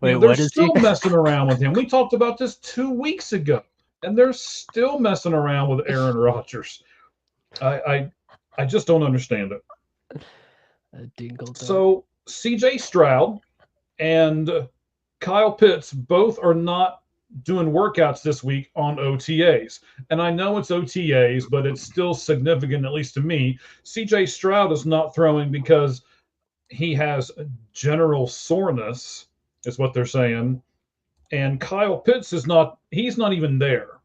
they're still messing around with him. We talked about this 2 weeks ago, and they're still messing around with Aaron Rodgers. I just don't understand it. So CJ Stroud and Kyle Pitts both are not doing workouts this week on OTAs. And I know it's OTAs, but it's still significant, at least to me. CJ Stroud is not throwing because he has general soreness, is what they're saying. And Kyle Pitts he's not even there.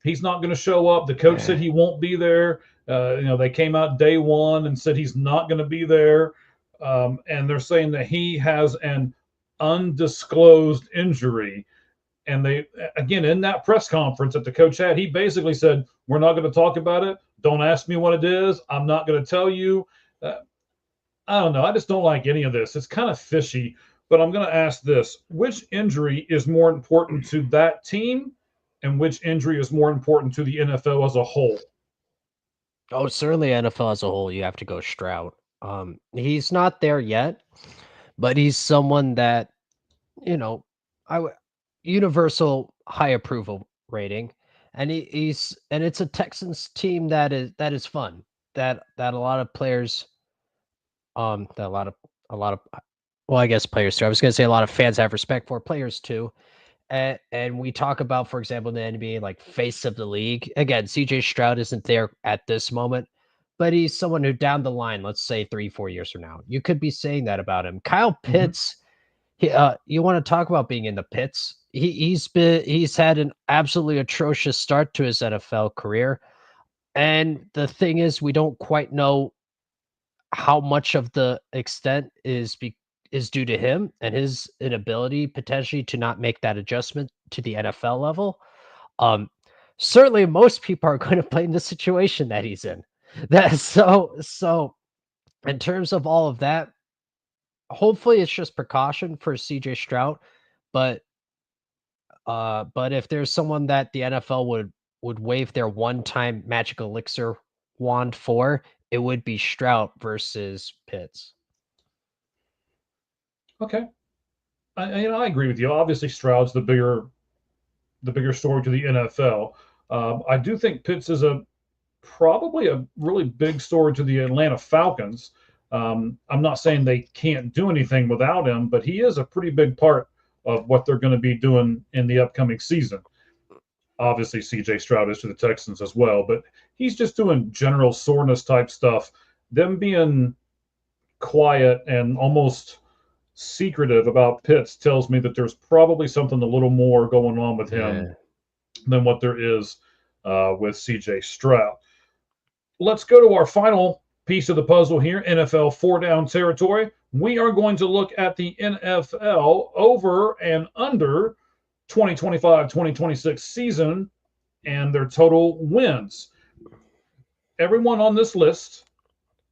He's not going to show up. The coach said he won't be there. They came out day one and said he's not going to be there. And they're saying that he has an undisclosed injury. And they, again, in that press conference that the coach had, he basically said, we're not going to talk about it. Don't ask me what it is. I'm not going to tell you. I don't know. I just don't like any of this. It's kind of fishy. But I'm going to ask this. Which injury is more important to that team, and which injury is more important to the NFL as a whole? Oh, certainly NFL as a whole, you have to go Stroud. He's not there yet, but he's someone that, universal high approval rating, and it's a Texans team that is fun, that a lot of players, that a lot of well, I guess players too. I was going to say a lot of fans have respect for, players too. And we talk about, for example, in the NBA, like face of the league. Again, CJ Stroud isn't there at this moment, but he's someone who down the line, let's say 3-4 years from now, you could be saying that about him. Kyle Pitts, you want to talk about being in the pits? He's had an absolutely atrocious start to his NFL career, and the thing is, we don't quite know how much of the extent is due to him and his inability potentially to not make that adjustment to the NFL level. Certainly most people are going to blame the situation that he's in. That so in terms of all of that, hopefully it's just precaution for CJ Stroud, but if there's someone that the NFL would wave their one-time magic elixir wand for, it would be Stroud versus Pitts. Okay. I agree with you. Obviously, Stroud's the bigger story to the NFL. I do think Pitts is probably a really big story to the Atlanta Falcons. I'm not saying they can't do anything without him, but he is a pretty big part of what they're going to be doing in the upcoming season. Obviously, CJ Stroud is to the Texans as well, but he's just doing general soreness type stuff. Them being quiet and almost secretive about Pitts tells me that there's probably something a little more going on with him than what there is with CJ Stroud. Let's go to our final piece of the puzzle here, NFL 4-down territory. We are going to look at the NFL over and under 2025-2026 season and their total wins. Everyone on this list,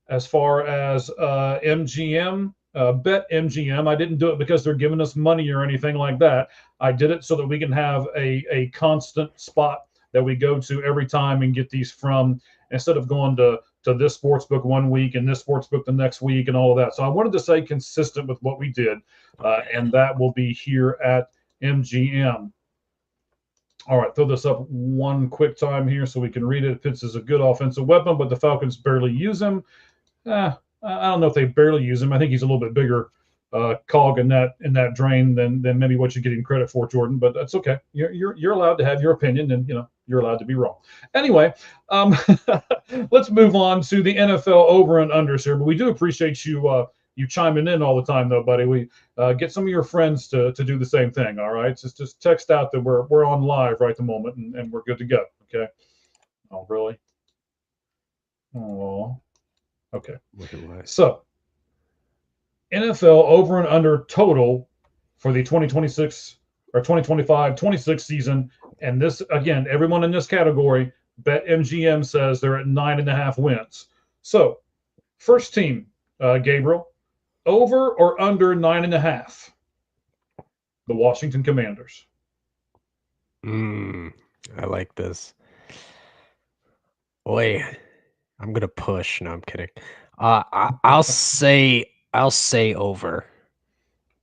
as far as MGM, Bet MGM, I didn't do it because they're giving us money or anything like that. I did it so that we can have a constant spot that we go to every time and get these from, instead of going to this sports book one week and this sports book the next week and all of that. So I wanted to stay consistent with what we did, and that will be here at MGM. All right, throw this up one quick time here so we can read it. Pitts is a good offensive weapon, but the Falcons barely use him. I don't know if they barely use him. I think he's a little bit bigger cog in that drain than maybe what you're getting credit for, Jordan. But that's okay. You're allowed to have your opinion, and you're allowed to be wrong. Anyway, let's move on to the NFL over and unders here. But we do appreciate you chiming in all the time, though, buddy. We get some of your friends to do the same thing. All right, just text out that we're on live right at the moment, and we're good to go. Okay. Oh, really? Oh. Okay. So, NFL over and under total for the 2026 or 2025-26 season. And this, again, everyone in this category, Bet MGM says they're at 9.5 wins. So, first team, Gabriel, over or under 9.5? The Washington Commanders. I like this. Wait. I'm gonna push. No, I'm kidding. I'll say over.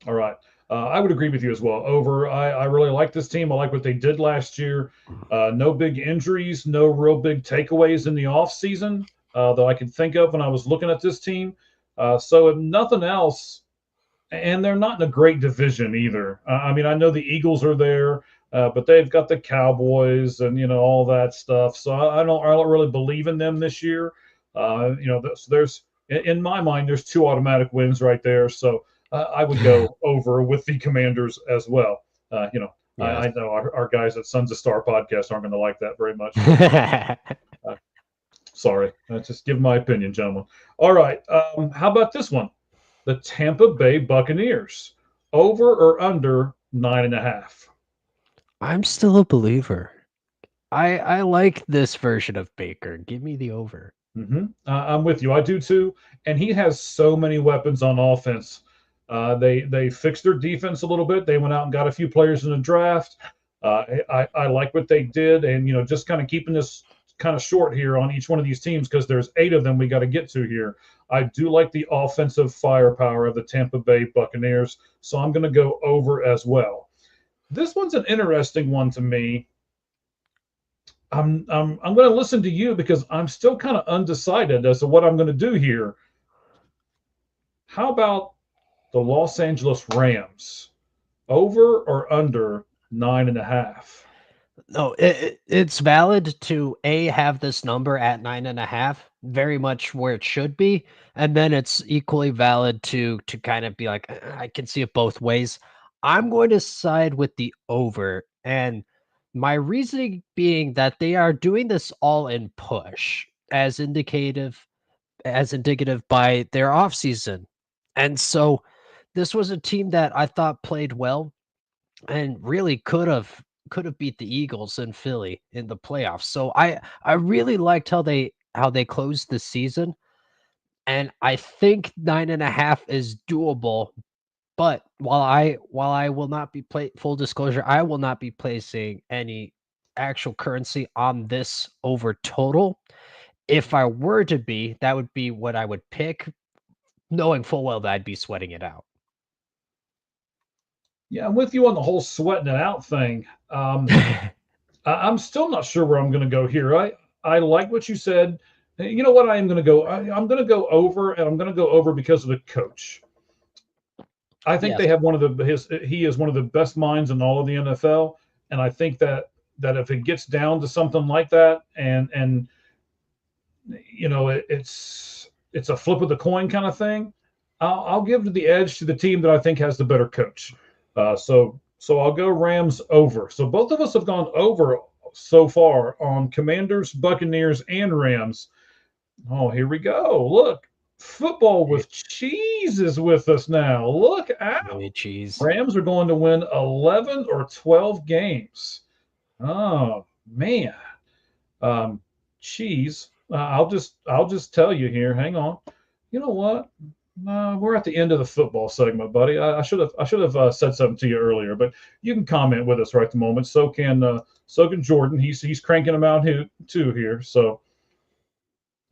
All right. I would agree with you as well. Over. I really like this team. I like what they did last year. No big injuries, no real big takeaways in the offseason that I could think of when I was looking at this team. So if nothing else, and they're not in a great division either. I mean, I know the Eagles are there, but they've got the Cowboys and all that stuff. So I don't really believe in them this year. There's in my mind there's 2 automatic wins right there. So I would go over with the Commanders as well. I know our guys at Sons of Star podcast aren't going to like that very much. Sorry, just give my opinion, gentlemen. All right, how about this one? The Tampa Bay Buccaneers, over or under 9.5? I'm still a believer. I like this version of Baker. Give me the over. I'm with you. I do too. And he has so many weapons on offense. They fixed their defense a little bit. They went out and got a few players in the draft. I like what they did, and just kind of keeping this kind of short here on each one of these teams because there's 8 of them we got to get to here. I do like the offensive firepower of the Tampa Bay Buccaneers, so I'm going to go over as well. This one's an interesting one to me. I'm going to listen to you because I'm still kind of undecided as to what I'm going to do here. How about the Los Angeles Rams? Over or under 9.5? No, it's valid to have this number at 9.5, very much where it should be, and then it's equally valid to kind of be like, I can see it both ways. I'm going to side with the over, and my reasoning being that they are doing this all in push, as indicative by their offseason. And so this was a team that I thought played well and really could have beat the Eagles in Philly in the playoffs. So I really liked how they closed the season, and I think 9.5 is doable. But while I will not be full disclosure, I will not be placing any actual currency on this over total. If I were to be, that would be what I would pick, knowing full well that I'd be sweating it out. Yeah, I'm with you on the whole sweating it out thing. I'm still not sure where I'm going to go here. I like what you said. You know what? I am going to go. I'm going to go over, and I'm going to go over because of the coach. I think Yes. they have he is one of the best minds in all of the NFL, and I think that if it gets down to something like that, and you know it's a flip of the coin kind of thing, I'll give the edge to the team that I think has the better coach. So I'll go Rams over. So both of us have gone over so far on Commanders, Buccaneers, and Rams. Oh, here we go. Look, football with cheese is with us now. Look out. Really cheese. Rams are going to win 11 or 12 games. Oh, man. Cheese. I'll just tell you here. Hang on. You know what? We're at the end of the football segment, buddy. I should have said something to you earlier, but you can comment with us right at the moment. So can Jordan. He's cranking them out too here. So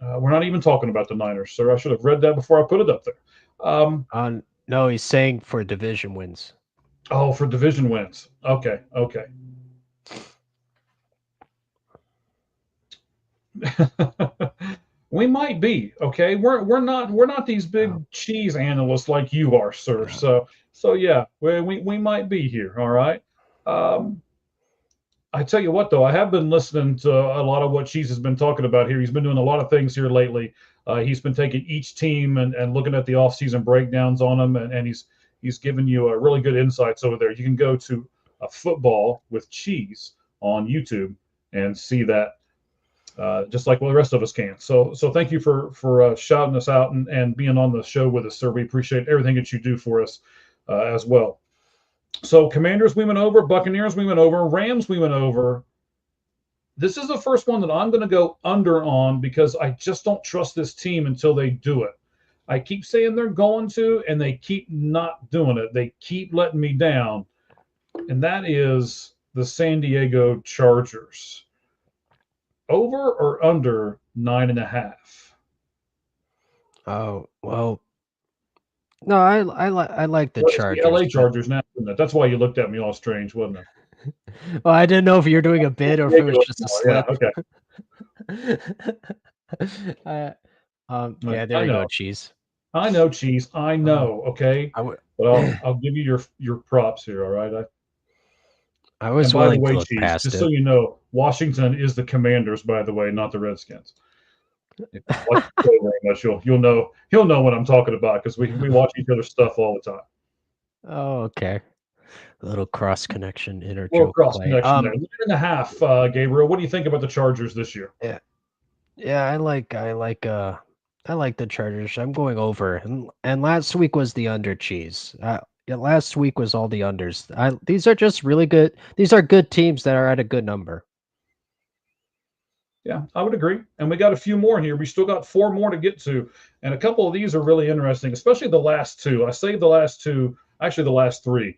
we're not even talking about the Niners, sir. I should have read that before I put it up there. No, he's saying for division wins. Oh, for division wins. Okay. We might be, okay. We're not these big cheese analysts like you are, sir. So yeah, we might be here. All right. I tell you what, though, I have been listening to a lot of what Cheese has been talking about here. He's been doing a lot of things here lately. He's been taking each team and looking at the offseason breakdowns on them, and he's given you a really good insights over there. You can go to Football with Cheese on YouTube and see that. Just like the rest of us can. So thank you for shouting us out and being on the show with us, sir. We appreciate everything that you do for us as well. So Commanders, we went over. Buccaneers, we went over. Rams, we went over. This is the first one that I'm going to go under on because I just don't trust this team until they do it. I keep saying they're going to, and they keep not doing it. They keep letting me down, and that is the San Diego Chargers. Over or under 9.5? Oh, well. No, I like the Chargers. The LA Chargers now, isn't it? That's why you looked at me all strange, wasn't it? Well, I didn't know if you were doing a bid or if it was just a slip. Yeah, okay. Yeah, there you go, Cheese. I know, Cheese. I know, okay? But I'll give you your props here, all right? I was and by willing the way, to look Cheese, past just it. so you know, Washington is the Commanders, by the way, not the Redskins. If you watch the show very much, he'll know what I'm talking about because we watch each other's stuff all the time. Oh, okay. A little cross connection, inner Little joke cross play. connection there. 9.5, Gabriel. What do you think about the Chargers this year? Yeah, I like the Chargers. I'm going over, and last week was the under, Cheese. Last week was all the unders. These are just really good. These are good teams that are at a good number. Yeah, I would agree. And we got a few more here. We still got 4 more to get to. And a couple of these are really interesting, especially the last 2. I saved the last 2, actually the last 3.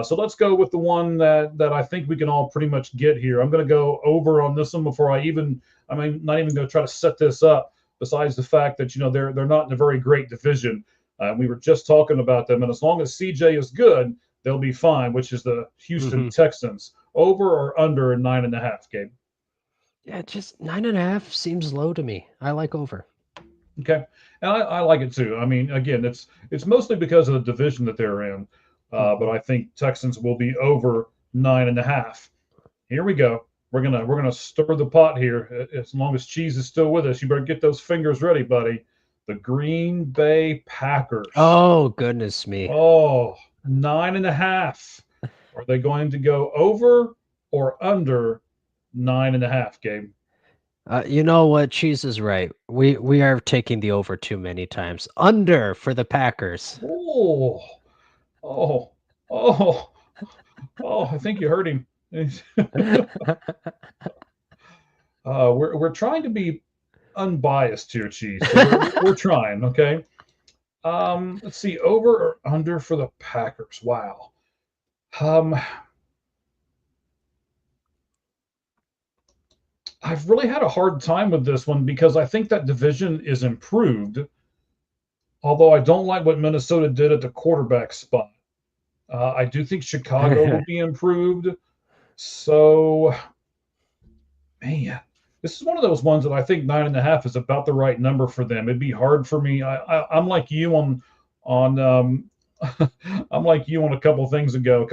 So let's go with the one that I think we can all pretty much get here. I'm going to go over on this one before not even going to try to set this up, besides the fact that, they're not in a very great division. We were just talking about them. And as long as CJ is good, they'll be fine, which is the Houston Mhm. Texans. Over or under 9.5, Gabe? Yeah, just 9.5 seems low to me. I like over. Okay, and I like it too. I mean, again, it's mostly because of the division that they're in, but Mhm. I think Texans will be over 9.5. Here we go. We're gonna stir the pot here. As long as Cheese is still with us, you better get those fingers ready, buddy. The Green Bay Packers. Oh, goodness me. Oh, 9.5. Are they going to go over or under 9.5, Gabe? You know what? Cheese is right. We are taking the over too many times. Under for the Packers. Oh, oh, oh, oh! I think you heard him. We're trying to be unbiased here, Cheese. So we're trying. Okay. Let's see, over or under for the Packers. Wow. Um, I've really had a hard time with this one because I think that division is improved. Although I don't like what Minnesota did at the quarterback spot. I do think Chicago will be improved. So, man, this is one of those ones that I think 9.5 is about the right number for them. It'd be hard for me. I'm like you on I'm like you on a couple teams ago,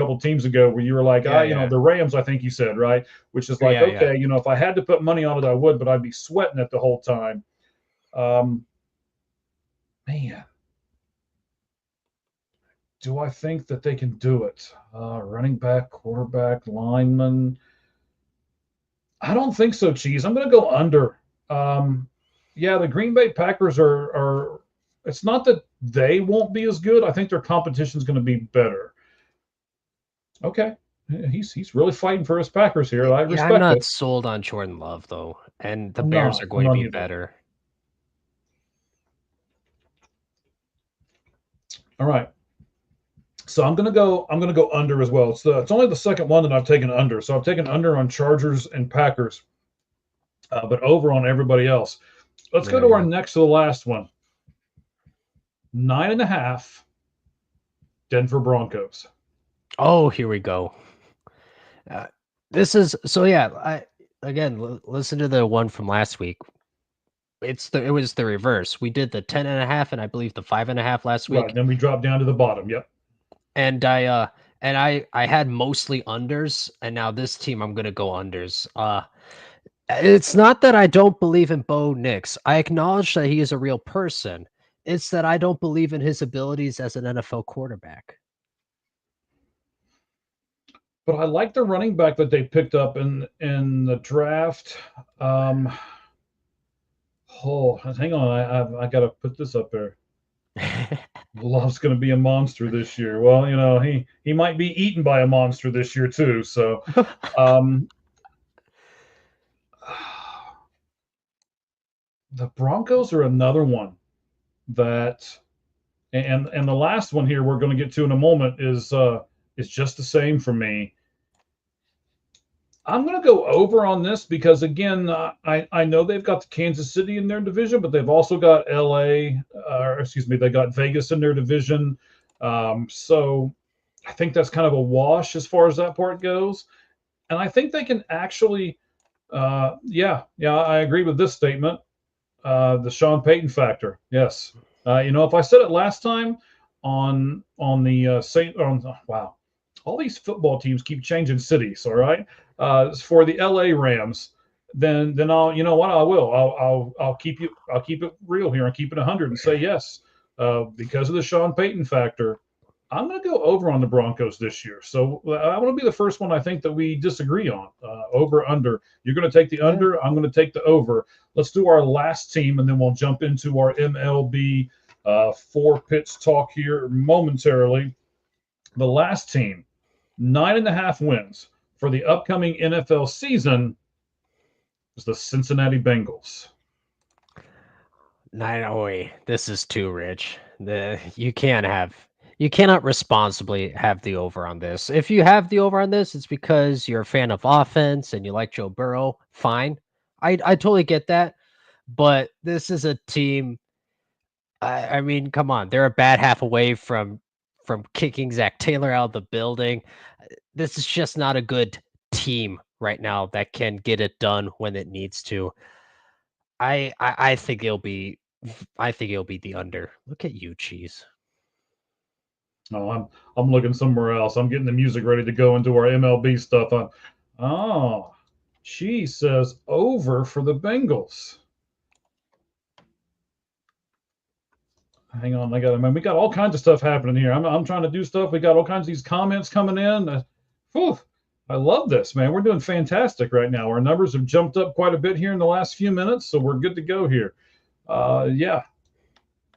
where you were like, Yeah, yeah. the Rams. I think you said, right, which is like, Yeah, yeah. okay, if I had to put money on it, I would, but I'd be sweating it the whole time. Um, Man, do I think that they can do it? Running back, quarterback, lineman. I don't think so, Cheese. I'm going to go under. Yeah, the Green Bay Packers are. It's not that they won't be as good. I think their competition is going to be better. Okay, he's really fighting for his Packers here. I Yeah, I'm respect not it. sold on Jordan Love though, and the I'm Bears not. are I'm going to not be either. better. All right. So I'm gonna go under as well. It's only the second one that I've taken under. So I've taken under on Chargers and Packers, but over on everybody else. Let's go Yeah, to our yeah. next to the last one. 9.5, Denver Broncos. Oh, here we go. Uh, this is so yeah. I again listen to the one from last week. It was the reverse. We did the 10.5 and I believe the 5.5 last Right. week, Then we drop down to the bottom. Yep. and I had mostly unders, and now this team I'm gonna go unders. It's not that I don't believe in Bo Nix. I acknowledge that he is a real person. It's that I don't believe in his abilities as an NFL quarterback. But I like the running back that they picked up in the draft. Um, hang on. I got to put this up there. Love's going to be a monster this year. Well, he might be eaten by a monster this year too. So, um, the Broncos are another one that, and the last one here we're going to get to in a moment is just the same for me. I'm going to go over on this because, again, I know they've got the Kansas City in their division, but they've also got LA, or excuse me, they got Vegas in their division. So I think that's kind of a wash as far as that part goes. And I think they can actually, yeah, I agree with this statement. The Sean Payton factor. Yes. If I said it last time on the wow, all these football teams keep changing cities. All right. For the LA Rams, then I'll you know what I will I'll keep it real here and keep it 100 and say yes, because of the Sean Payton factor. I'm going to go over on the Broncos this year. So I want to be the first one I think that we disagree on. Over under. You're going to take the Yeah. under. I'm going to take the over. Let's do our last team, and then we'll jump into our MLB four pits talk here momentarily. The last team, 9.5 wins for the upcoming NFL season, is the Cincinnati Bengals. Wait, this is too rich. You cannot responsibly have the over on this. If you have the over on this, it's because you're a fan of offense and you like Joe Burrow. Fine. I totally get that. But this is a team. I mean, come on, they're a bad half away from from kicking Zach Taylor out of the building. This is just not a good team right now that can get it done when it needs to. I think it'll be the under. Look at you, Cheese. Oh, I'm looking somewhere else. I'm getting the music ready to go into our MLB stuff. She says over for the Bengals. Hang on, we got all kinds of stuff happening here. I'm trying to do stuff. We got all kinds of these comments coming in. I love this, man. We're doing fantastic right now. Our numbers have jumped up quite a bit here in the last few minutes, so we're good to go here. Yeah.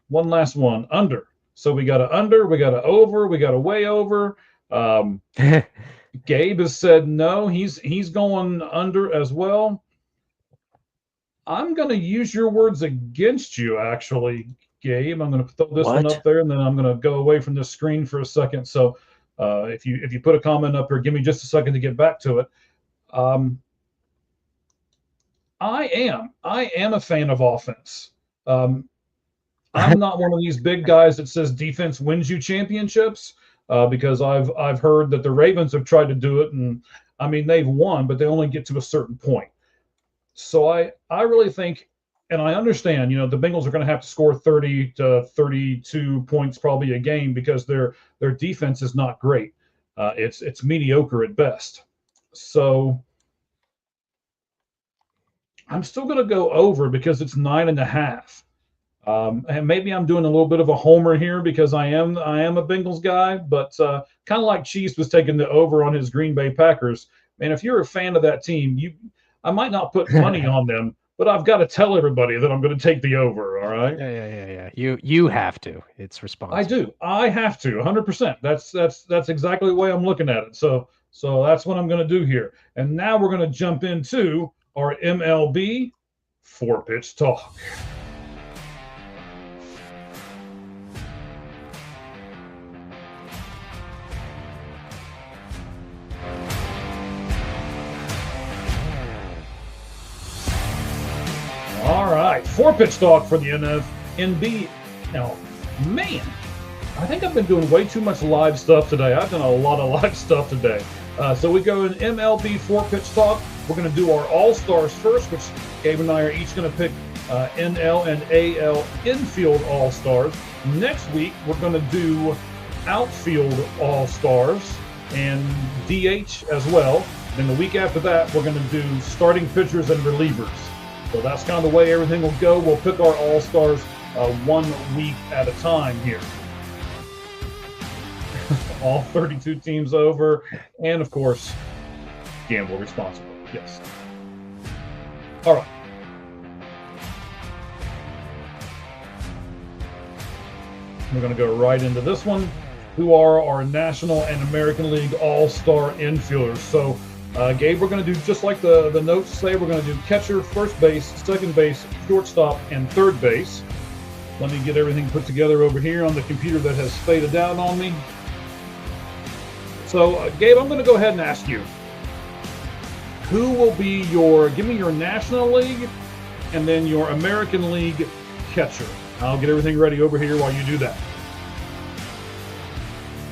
One last one, under. So we got an under, we got an over, we got a way over. Gabe has said no. He's going under as well. I'm going to use your words against you, actually, Gabe. I'm going to throw this one up there, and then I'm going to go away from this screen for a second. So if you put a comment up here, give me just a second to get back to it. I am a fan of offense. I'm not one of these big guys that says defense wins you championships, because I've heard that the Ravens have tried to do it, and I mean they've won, but they only get to a certain point. So I really think, and I understand, the Bengals are going to have to score 30 to 32 points probably a game because their defense is not great. It's mediocre at best. So I'm still going to go over because it's 9.5. And maybe I'm doing a little bit of a homer here because I am a Bengals guy, but kind of like Chiefs was taking the over on his Green Bay Packers. Man, if you're a fan of that team, I might not put money on them, but I've got to tell everybody that I'm going to take the over. All right? Yeah. You have to. It's responsible. I do. I have to. 100%. That's exactly the way I'm looking at it. So that's what I'm going to do here. And now we're going to jump into our MLB 4-pitch talk. All right, 4-pitch talk for the NB. Now, man, I think I've been doing way too much live stuff today. I've done a lot of live stuff today. So we go in MLB 4-pitch talk. We're going to do our All-Stars first, which Gabe and I are each going to pick NL and AL infield All-Stars. Next week, we're going to do outfield All-Stars and DH as well. Then the week after that, we're going to do starting pitchers and relievers. So that's kind of the way everything will go. We'll pick our All-Stars 1 week at a time here. All 32 teams over. And, of course, gamble responsibly. Yes. All right. We're going to go right into this one. Who are our National and American League All-Star infielders? So, Gabe, we're going to do just like the notes say. We're going to do catcher, first base, second base, shortstop, and third base. Let me get everything put together over here on the computer that has faded out on me. So, Gabe, I'm going to go ahead and ask you, who will be give me your National League and then your American League catcher. I'll get everything ready over here while you do that.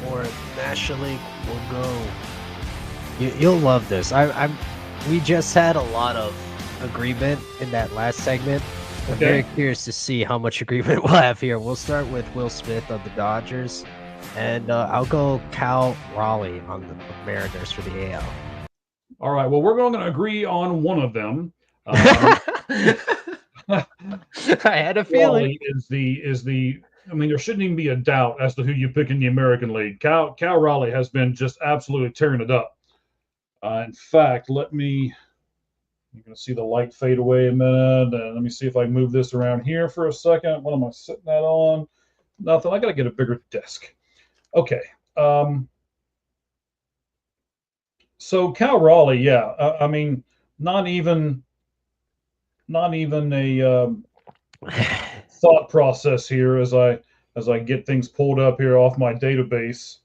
For National League, we'll go. You'll love this. We just had a lot of agreement in that last segment. I'm very curious to see how much agreement we'll have here. We'll start with Will Smith of the Dodgers, and I'll go Cal Raleigh on the Mariners for the AL. All right. Well, we're going to agree on one of them. I had a feeling. Raleigh I mean, there shouldn't even be a doubt as to who you pick in the American League. Cal Raleigh has been just absolutely tearing it up. In fact, you're going to see the light fade away a minute. Let me see if I move this around here for a second. What am I sitting that on? Nothing. I got to get a bigger desk. Okay. So Cal Raleigh, yeah. I mean, not even a thought process here as I get things pulled up here off my database.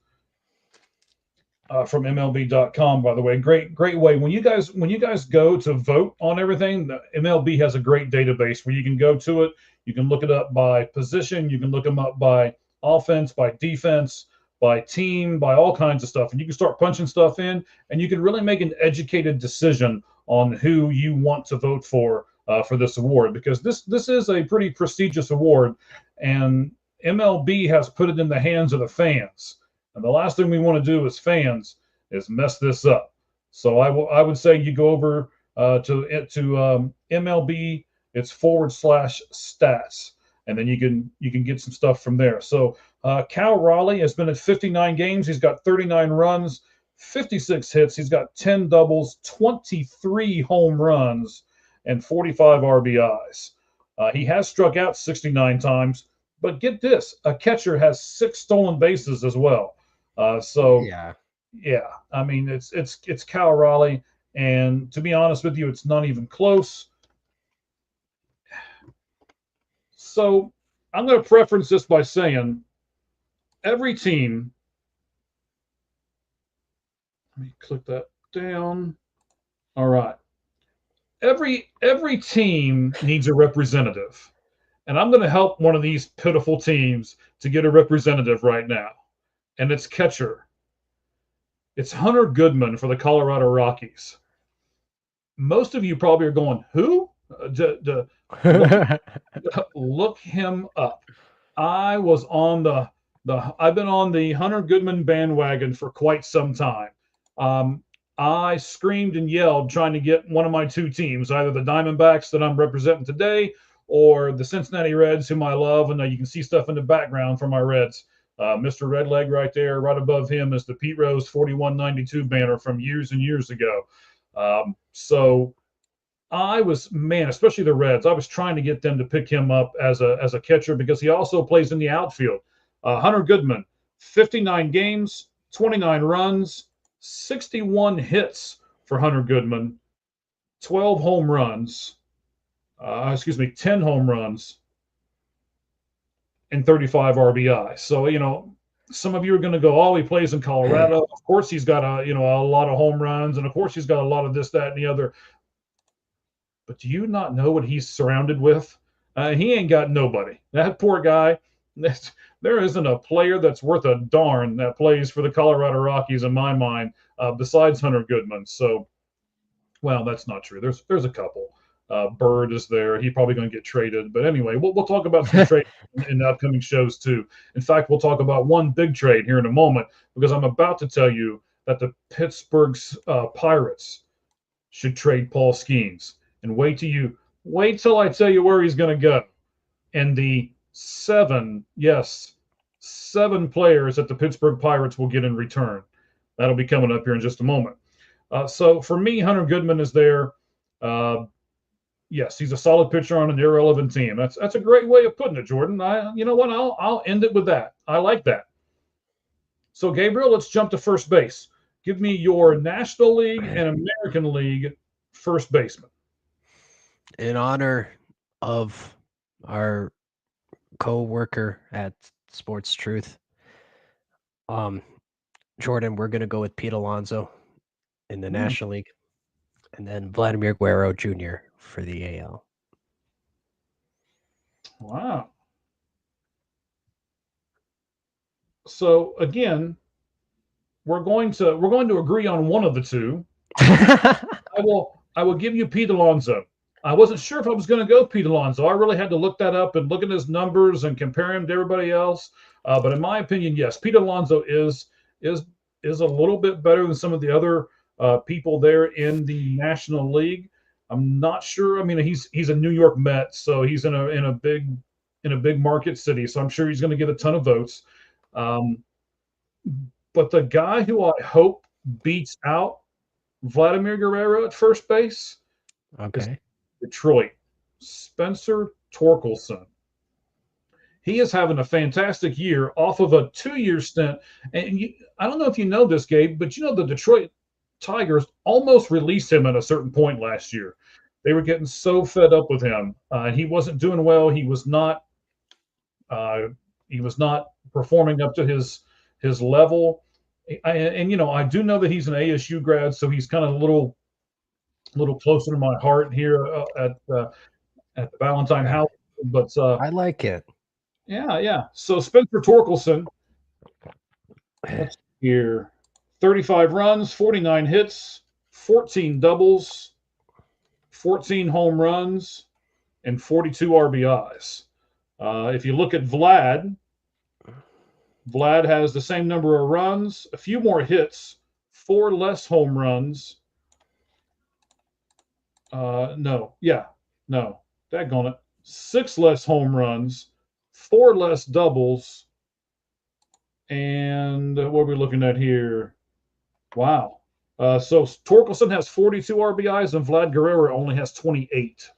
From MLB.com, by the way, great way. When you guys go to vote on everything, the MLB has a great database where you can go to it. You can look it up by position. You can look them up by offense, by defense, by team, by all kinds of stuff. And you can start punching stuff in, and you can really make an educated decision on who you want to vote for this award, because this is a pretty prestigious award, and MLB has put it in the hands of the fans. And the last thing we want to do as fans is mess this up. So I would say you go over to MLB, it's /stats, and then you can get some stuff from there. So Cal Raleigh has been at 59 games. He's got 39 runs, 56 hits. He's got 10 doubles, 23 home runs, and 45 RBIs. He has struck out 69 times, but get this, a catcher has 6 stolen bases as well. Yeah, I mean, it's Cal Raleigh, and to be honest with you, it's not even close. So I'm going to preference this by saying every team, let me click that down. All right. Every team needs a representative, and I'm going to help one of these pitiful teams to get a representative right now, and it's catcher. It's Hunter Goodman for the Colorado Rockies. Most of you probably are going, who? Look him up. I've been on the Hunter Goodman bandwagon for quite some time. I screamed and yelled trying to get one of my 2 teams, either the Diamondbacks that I'm representing today or the Cincinnati Reds, whom I love. And you can see stuff in the background for my Reds. Mr. Redleg right there, right above him is the Pete Rose 4192 banner from years and years ago. So I was, especially the Reds, I was trying to get them to pick him up as a catcher, because he also plays in the outfield. Hunter Goodman, 59 games, 29 runs, 61 hits for Hunter Goodman, 12 home runs, 10 home runs, and 35 RBI. So, some of you are going to go, oh, he plays in Colorado. Of course, he's got a lot of home runs, and of course, he's got a lot of this, that, and the other. But do you not know what he's surrounded with? He ain't got nobody. That poor guy. There isn't a player that's worth a darn that plays for the Colorado Rockies in my mind, besides Hunter Goodman. So, well, that's not true. There's a couple. Bird is there. He's probably going to get traded. But anyway, we'll talk about some trade in the upcoming shows too. In fact, we'll talk about one big trade here in a moment, because I'm about to tell you that the Pittsburgh Pirates should trade Paul Skenes. And wait till I tell you where he's going to go. And the 7 players that the Pittsburgh Pirates will get in return. That'll be coming up here in just a moment. So for me, Hunter Goodman is there. Yes, he's a solid pitcher on an irrelevant team. That's a great way of putting it, Jordan. You know what? I'll end it with that. I like that. So Gabriel, let's jump to first base. Give me your National League and American League first baseman. In honor of our co-worker at Sportz Truth, Jordan, we're going to go with Pete Alonso in the National League, and then Vladimir Guerrero Jr. for the AL. Wow. So again, we're going to agree on one of the 2. I will give you Pete Alonso. I wasn't sure if I was going to go Pete Alonso. I really had to look that up and look at his numbers and compare him to everybody else. But in my opinion, yes, Pete Alonso is a little bit better than some of the other people there in the National League. I'm not sure. I mean, he's a New York Met, so he's in a big market city. So I'm sure he's going to get a ton of votes. But the guy who I hope beats out Vladimir Guerrero at first base, is Detroit, Spencer Torkelson. He is having a fantastic year off of a 2-year stint. And I don't know if you know this, Gabe, but the Detroit Tigers almost released him at a certain point last year. They were getting so fed up with him. He wasn't doing well. He was not performing up to his level. I do know that he's an ASU grad, so he's kind of a little closer to my heart here at the Valentine House. But I like it. Yeah. So Spencer Torkelson, Let's see here. 35 runs, 49 hits, 14 doubles, 14 home runs, and 42 RBIs. If you look at Vlad has the same number of runs, a few more hits, 4 less home runs. No, daggone it. 6 less home runs, 4 less doubles, and what are we looking at here? Wow. So Torkelson has 42 RBIs and Vlad Guerrero only has 28.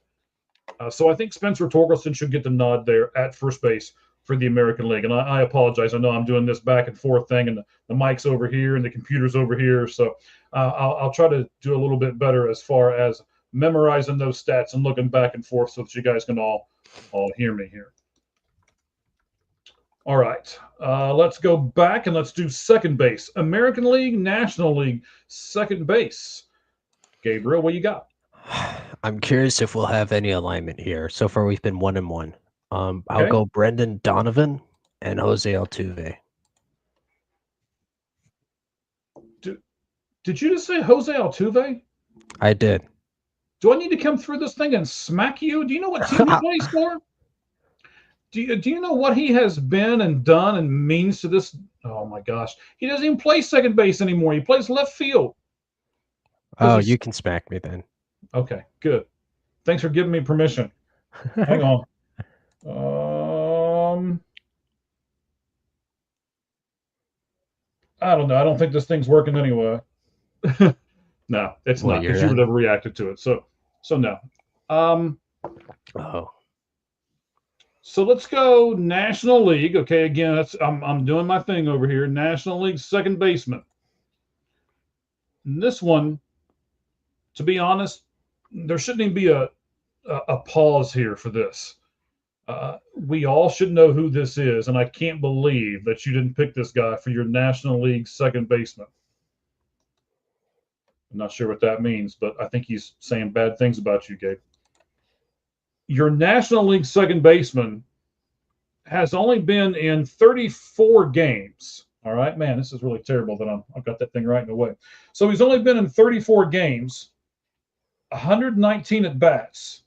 So I think Spencer Torkelson should get the nod there at first base for the American League. And I apologize. I know I'm doing this back and forth thing, and the mic's over here and the computer's over here. So I'll try to do a little bit better as far as memorizing those stats and looking back and forth so that you guys can all hear me here. All right, let's go back and let's do second base. American League, National League, second base. Gabriel, what you got? I'm curious if we'll have any alignment here. So far, we've been 1-1. I'll Okay. go Brendan Donovan and Jose Altuve. Did you just say Jose Altuve? I did. Do I need to come through this thing and smack you? Do you know what team he plays for? Do you know what he has been and done and means to this? Oh, my gosh. He doesn't even play second base anymore. He plays left field. Oh, you can smack me then. Okay, good. Thanks for giving me permission. Hang on. I don't know. I don't think this thing's working anyway. No, it's not, because you would have reacted to it. So no. So let's go National League. Okay, again, I'm doing my thing over here. National League second baseman. And this one, to be honest, there shouldn't even be a pause here for this. We all should know who this is, and I can't believe that you didn't pick this guy for your National League second baseman. I'm not sure what that means, but I think he's saying bad things about you, Gabe. Your National League second baseman has only been in 34 games. All right, man, this is really terrible that I've got that thing right in the way. So he's only been in 34 games, 119 at bats,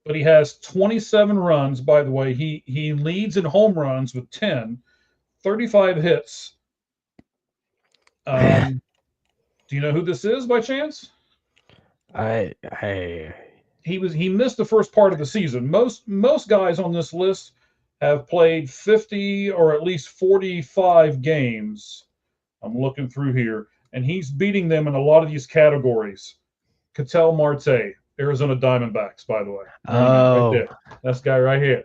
but he has 27 runs. By the way, he leads in home runs with 10, 35 hits. Do you know who this is by chance? He missed the first part of the season. Most guys on this list have played 50 or at least 45 games. I'm looking through here, and he's beating them in a lot of these categories. Ketel Marte, Arizona Diamondbacks, by the way. Oh. Right there. That's the guy right here.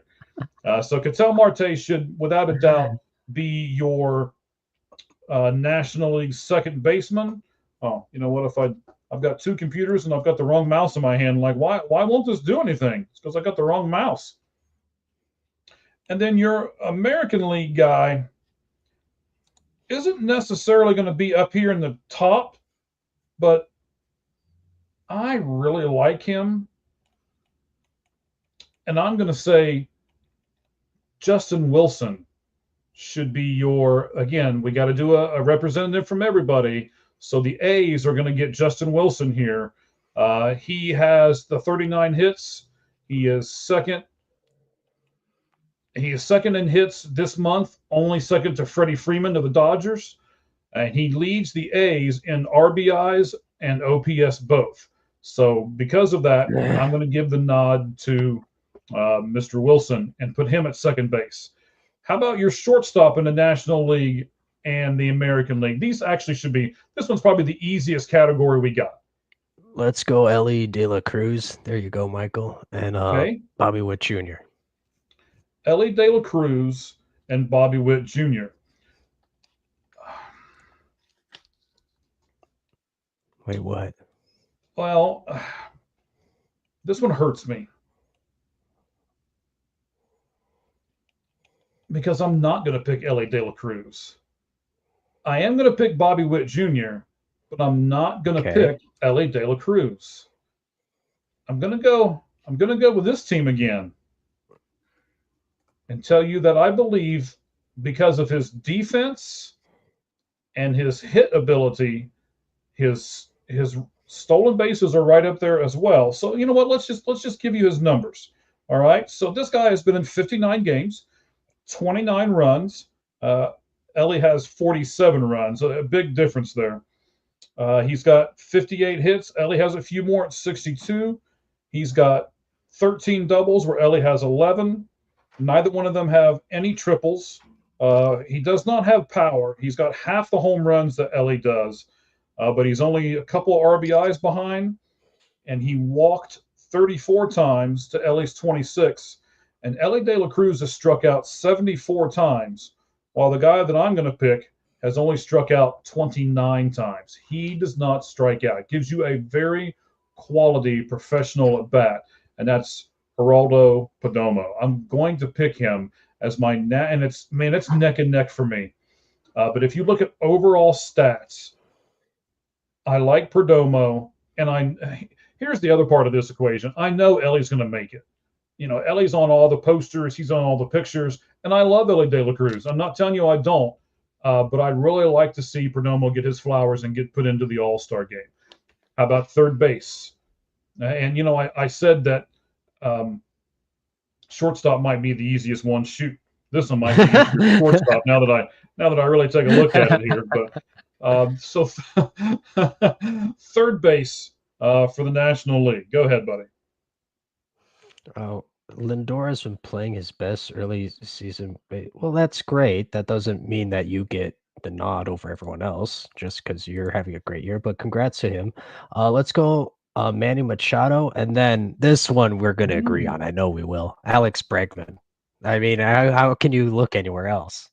So Ketel Marte should, without a doubt, be your National League second baseman. Oh, you know what? If I've got two computers and I've got the wrong mouse in my hand, like, why won't this do anything? It's because I got the wrong mouse. And then your American League guy isn't necessarily going to be up here in the top, but I really like him. And I'm going to say Justin Wilson should be your, again, we got to do a representative from everybody. So the A's are going to get Justin Wilson here. He has the 39 hits. He is second. He is second in hits this month, only second to Freddie Freeman of the Dodgers. And he leads the A's in RBIs and OPS both. So because of that, I'm going to give the nod to Mr. Wilson and put him at second base. How about your shortstop in the National League and the American League? These actually should be, this one's probably the easiest category we got. Let's go Ellie De La Cruz. There you go, Michael. And Bobby Witt Jr. Ellie De La Cruz and Bobby Witt Jr. Wait, what? Well, this one hurts me. Because I'm not going to pick Ellie De La Cruz. I am going to pick Bobby Witt Jr., but I'm not going to pick Ellie De La Cruz. I'm going to go with this team again and tell you that I believe because of his defense and his hit ability, his stolen bases are right up there as well. So you know what? Let's just give you his numbers. All right. So this guy has been in 59 games, 29 runs. Ellie has 47 runs. A big difference there. He's got 58 hits. Ellie has a few more at 62. He's got 13 doubles where Ellie has 11. Neither one of them have any triples. He does not have power. He's got half the home runs that Ellie does, but he's only a couple of RBIs behind, and he walked 34 times to Ellie's 26. And Ellie De La Cruz has struck out 74 times, while the guy that I'm going to pick has only struck out 29 times. He does not strike out. It gives you a very quality professional at bat, and that's Geraldo Perdomo. I'm going to pick him as my and it's neck and neck for me. But if you look at overall stats, I like Perdomo, and here's the other part of this equation. I know Ellie's going to make it. You know, Ellie's on all the posters, he's on all the pictures, and I love Ellie De La Cruz. I'm not telling you I don't. But I'd really like to see Perdomo get his flowers and get put into the All-Star game. How about third base? And, you know, I said that shortstop might be the easiest one. Shoot, this one might be easier shortstop now that I really take a look at it here. But so third base for the National League. Go ahead, buddy. Oh, Lindor has been playing his best early season. Well, that's great. That doesn't mean that you get the nod over everyone else just because you're having a great year, but congrats to him. Let's go Manny Machado, and then this one we're going to agree on. I know we will. Alex Bregman. I mean, how can you look anywhere else?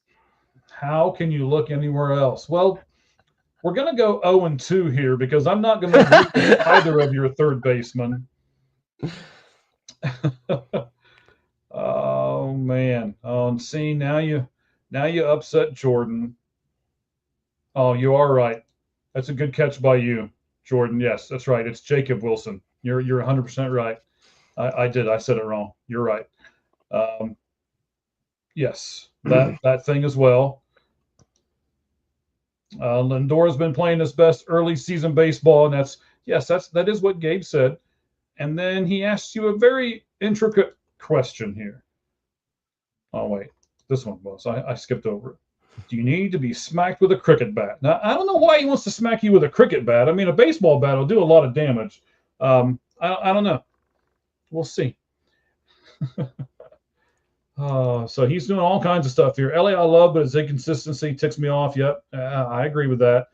How can you look anywhere else? Well, we're going to go 0-2 here because I'm not going to agree with either of your third basemen. Oh man! Oh, and see now you upset Jordan. Oh, you are right. That's a good catch by you, Jordan. Yes, that's right. It's Jacob Wilson. You're 100% right. I said it wrong. You're right. Yes, that thing as well. Lindor has been playing his best early season baseball, and that is what Gabe said. And then he asked you a very intricate question here. Oh, wait. This one was. I skipped over it. Do you need to be smacked with a cricket bat? Now, I don't know why he wants to smack you with a cricket bat. I mean, a baseball bat will do a lot of damage. I don't know. We'll see. So he's doing all kinds of stuff here. Ellie, I love, but his inconsistency ticks me off. Yep, I agree with that.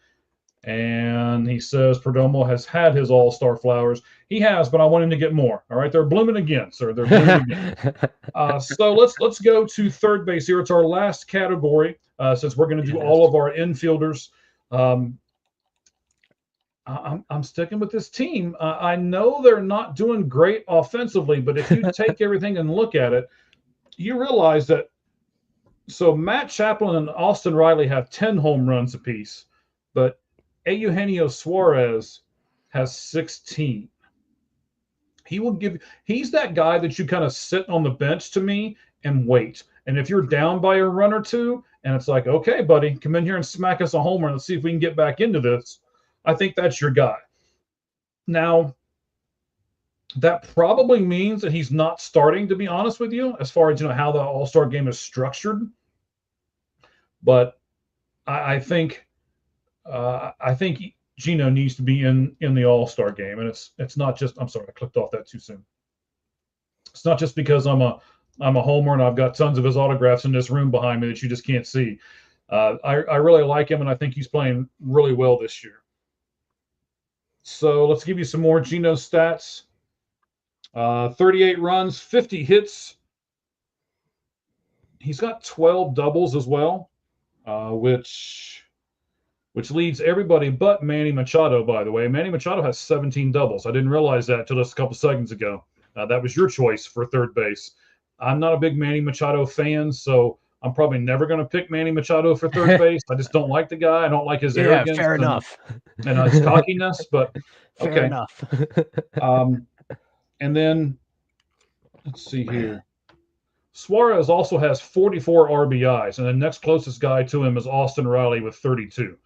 And he says Perdomo has had his all-star flowers. He has, but I want him to get more. All right, they're blooming again, sir. They're blooming again. So let's go to third base here. It's our last category since we're going to do all of our infielders. I'm sticking with this team. I know they're not doing great offensively, but if you take everything and look at it, you realize that. So Matt Chaplin and Austin Riley have 10 home runs apiece, but Eugenio Suarez has 16. He's that guy that you kind of sit on the bench to me and wait. And if you're down by a run or two, and it's like, okay, buddy, come in here and smack us a homer and let's see if we can get back into this. I think that's your guy. Now, that probably means that he's not starting, to be honest with you, as far as how the All-Star game is structured. But I think Gino needs to be in the All-Star game, and it's not just. I'm sorry, I clicked off that too soon. It's not just because I'm a homer and I've got tons of his autographs in this room behind me that you just can't see. I really like him, and I think he's playing really well this year. So let's give you some more Gino stats. 38 runs, 50 hits. He's got 12 doubles as well, which leads everybody but Manny Machado, by the way. Manny Machado has 17 doubles. I didn't realize that until just a couple seconds ago. That was your choice for third base. I'm not a big Manny Machado fan, so I'm probably never going to pick Manny Machado for third base. I just don't like the guy. I don't like his arrogance. Fair enough. And his cockiness, but okay. Fair enough. And then, let's see here. Suarez also has 44 RBIs, and the next closest guy to him is Austin Riley with 32.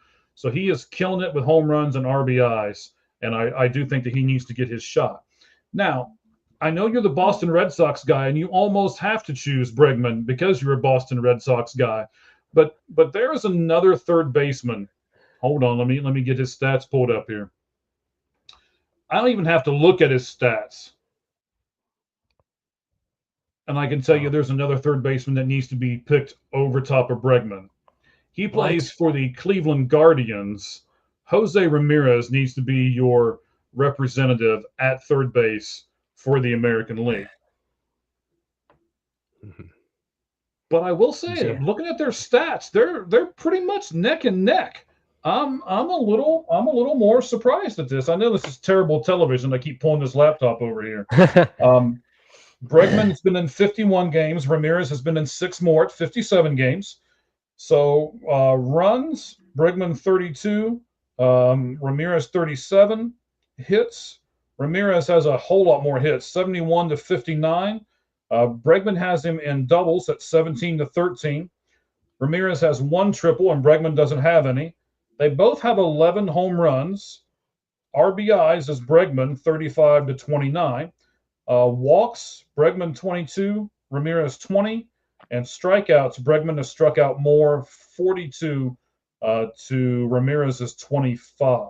So he is killing it with home runs and RBIs, and I do think that he needs to get his shot. Now, I know you're the Boston Red Sox guy, and you almost have to choose Bregman because you're a Boston Red Sox guy. But there is another third baseman. Hold on, let me get his stats pulled up here. I don't even have to look at his stats. And I can tell you there's another third baseman that needs to be picked over top of Bregman. He plays for the Cleveland Guardians. Jose Ramirez needs to be your representative at third base for the American League. Mm-hmm. But I will say, looking at their stats, they're pretty much neck and neck. I'm a little more surprised at this. I know this is terrible television. I keep pulling this laptop over here. Bregman's been in 51 games. Ramirez has been in 6 more at 57 games. So runs, Bregman 32, Ramirez 37. Hits, Ramirez has a whole lot more hits, 71 to 59. Bregman has him in doubles at 17 to 13. Ramirez has 1 triple, and Bregman doesn't have any. They both have 11 home runs. RBIs is Bregman, 35 to 29. Walks, Bregman 22, Ramirez 20. And strikeouts, Bregman has struck out more, 42 to Ramirez's 25.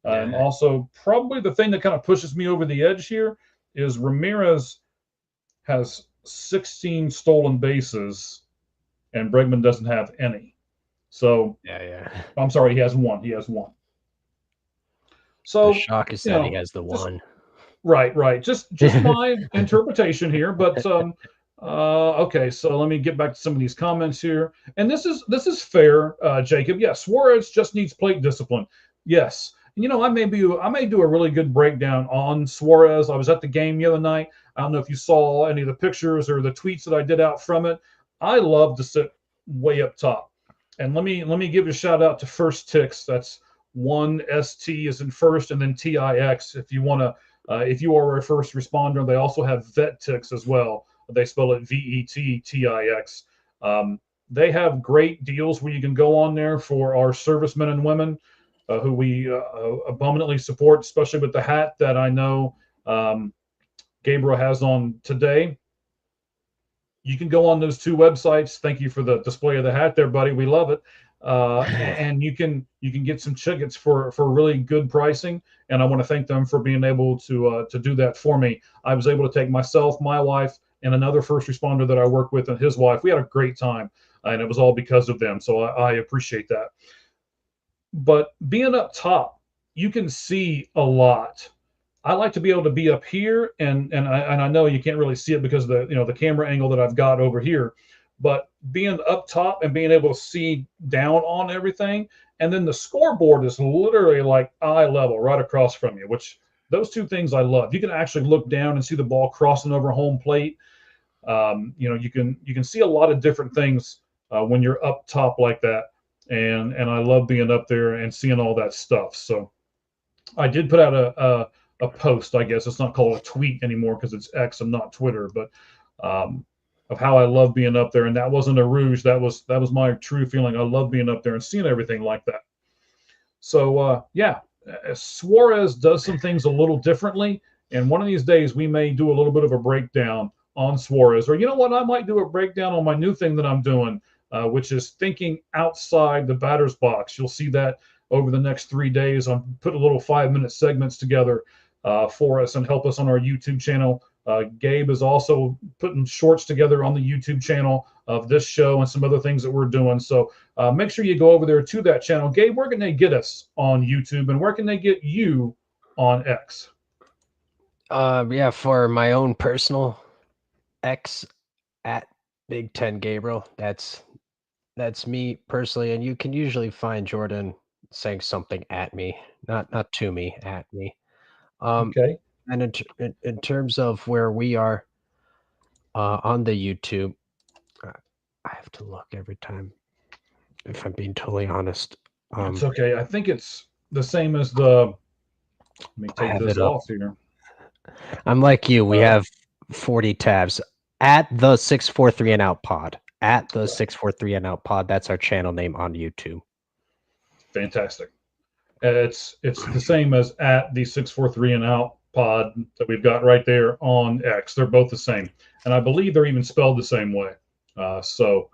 And also, probably the thing that kind of pushes me over the edge here is Ramirez has 16 stolen bases, and Bregman doesn't have any. So, I'm sorry, he has 1. He has 1. So, the shock is that he has the 1. Right. Just my interpretation here, but okay. So let me get back to some of these comments here, and this is fair, Jacob. Yes, Suarez just needs plate discipline. Yes. I may do a really good breakdown on Suarez. I was at the game the other night. I don't know if you saw any of the pictures or the tweets that I did out from it. I love to sit way up top. And let me give a shout out to First Tix. That's 1 ST is in first, and then TIX. If you want to, if you are a first responder, they also have Vet Tix as well. They spell it VETTIX. They have great deals where you can go on there for our servicemen and women who we abundantly support, especially with the hat that I know Gabriel has on today. You can go on those 2 websites. Thank you for the display of the hat there, buddy. We love it. And you can get some tickets for really good pricing. And I want to thank them for being able to do that for me. I was able to take myself, my wife, and another first responder that I work with and his wife. We had a great time, and it was all because of them. So I appreciate that. But being up top, you can see a lot. I like to be able to be up here, and I know you can't really see it because of the camera angle that I've got over here. But being up top and being able to see down on everything, and then the scoreboard is literally like eye level right across from you, which those 2 things I love. You can actually look down and see the ball crossing over home plate. You can see a lot of different things when you're up top like that, and I love being up there and seeing all that stuff. So I did put out a post. I guess it's not called a tweet anymore because it's X and not Twitter, but of how I love being up there, and that wasn't a ruse. That was my true feeling. I love being up there and seeing everything like that. So Suarez does some things a little differently, and one of these days we may do a little bit of a breakdown on Suarez, or you know what, I might do a breakdown on my new thing that I'm doing, which is thinking outside the batter's box. You'll see that over the next 3 days. I'm putting little 5-minute segments together for us and help us on our YouTube channel. Gabe is also putting shorts together on the YouTube channel of this show and some other things that we're doing. So make sure you go over there to that channel. Gabe, where can they get us on YouTube, and where can they get you on X? For my own personal X at Big Ten Gabriel. That's me personally, and you can usually find Jordan saying something at me, not to me, at me. Okay. And in terms of where we are on the YouTube, I have to look every time, if I'm being totally honest. It's okay. I think it's the same as the. Let me take this off here. I'm like you. We have 40 tabs at the 643 and out pod. At the 643 and out pod. That's our channel name on YouTube. Fantastic. It's the same as at the 643 and out pod that we've got right there on X. They're both the same, and I believe they're even spelled the same way. So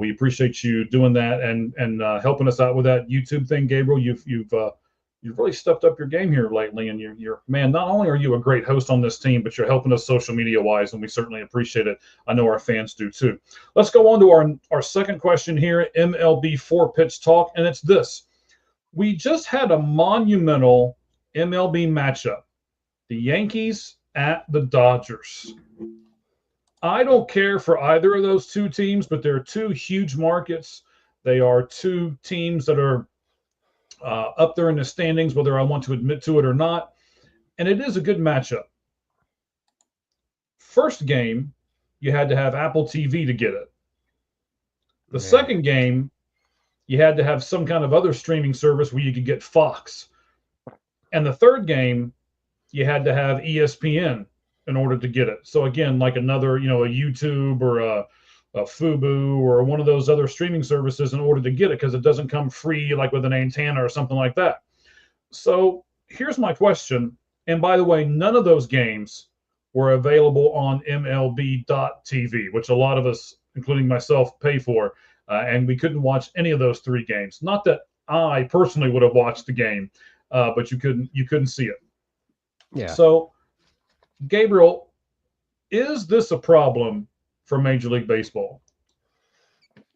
we appreciate you doing that and helping us out with that YouTube thing, Gabriel. You've really stepped up your game here lately, and you're man. Not only are you a great host on this team, but you're helping us social media wise, and we certainly appreciate it. I know our fans do too. Let's go on to our second question here, MLB 4-pitch talk, and it's this. We just had a monumental MLB matchup, the Yankees at the Dodgers. I don't care for either of those two teams, but they're two huge markets. They are two teams that are up there in the standings, whether I want to admit to it or not. And it is a good matchup. First game, you had to have Apple TV to get it. The second game, you had to have some kind of other streaming service where you could get Fox. And the third game, you had to have ESPN in order to get it. So again, like another, a YouTube or a Fubo or one of those other streaming services in order to get it, because it doesn't come free like with an antenna or something like that. So here's my question. And by the way, none of those games were available on MLB.TV, which a lot of us, including myself, pay for. And we couldn't watch any of those three games. Not that I personally would have watched the game, but you couldn't see it. Yeah. So, Gabriel, is this a problem for Major League Baseball?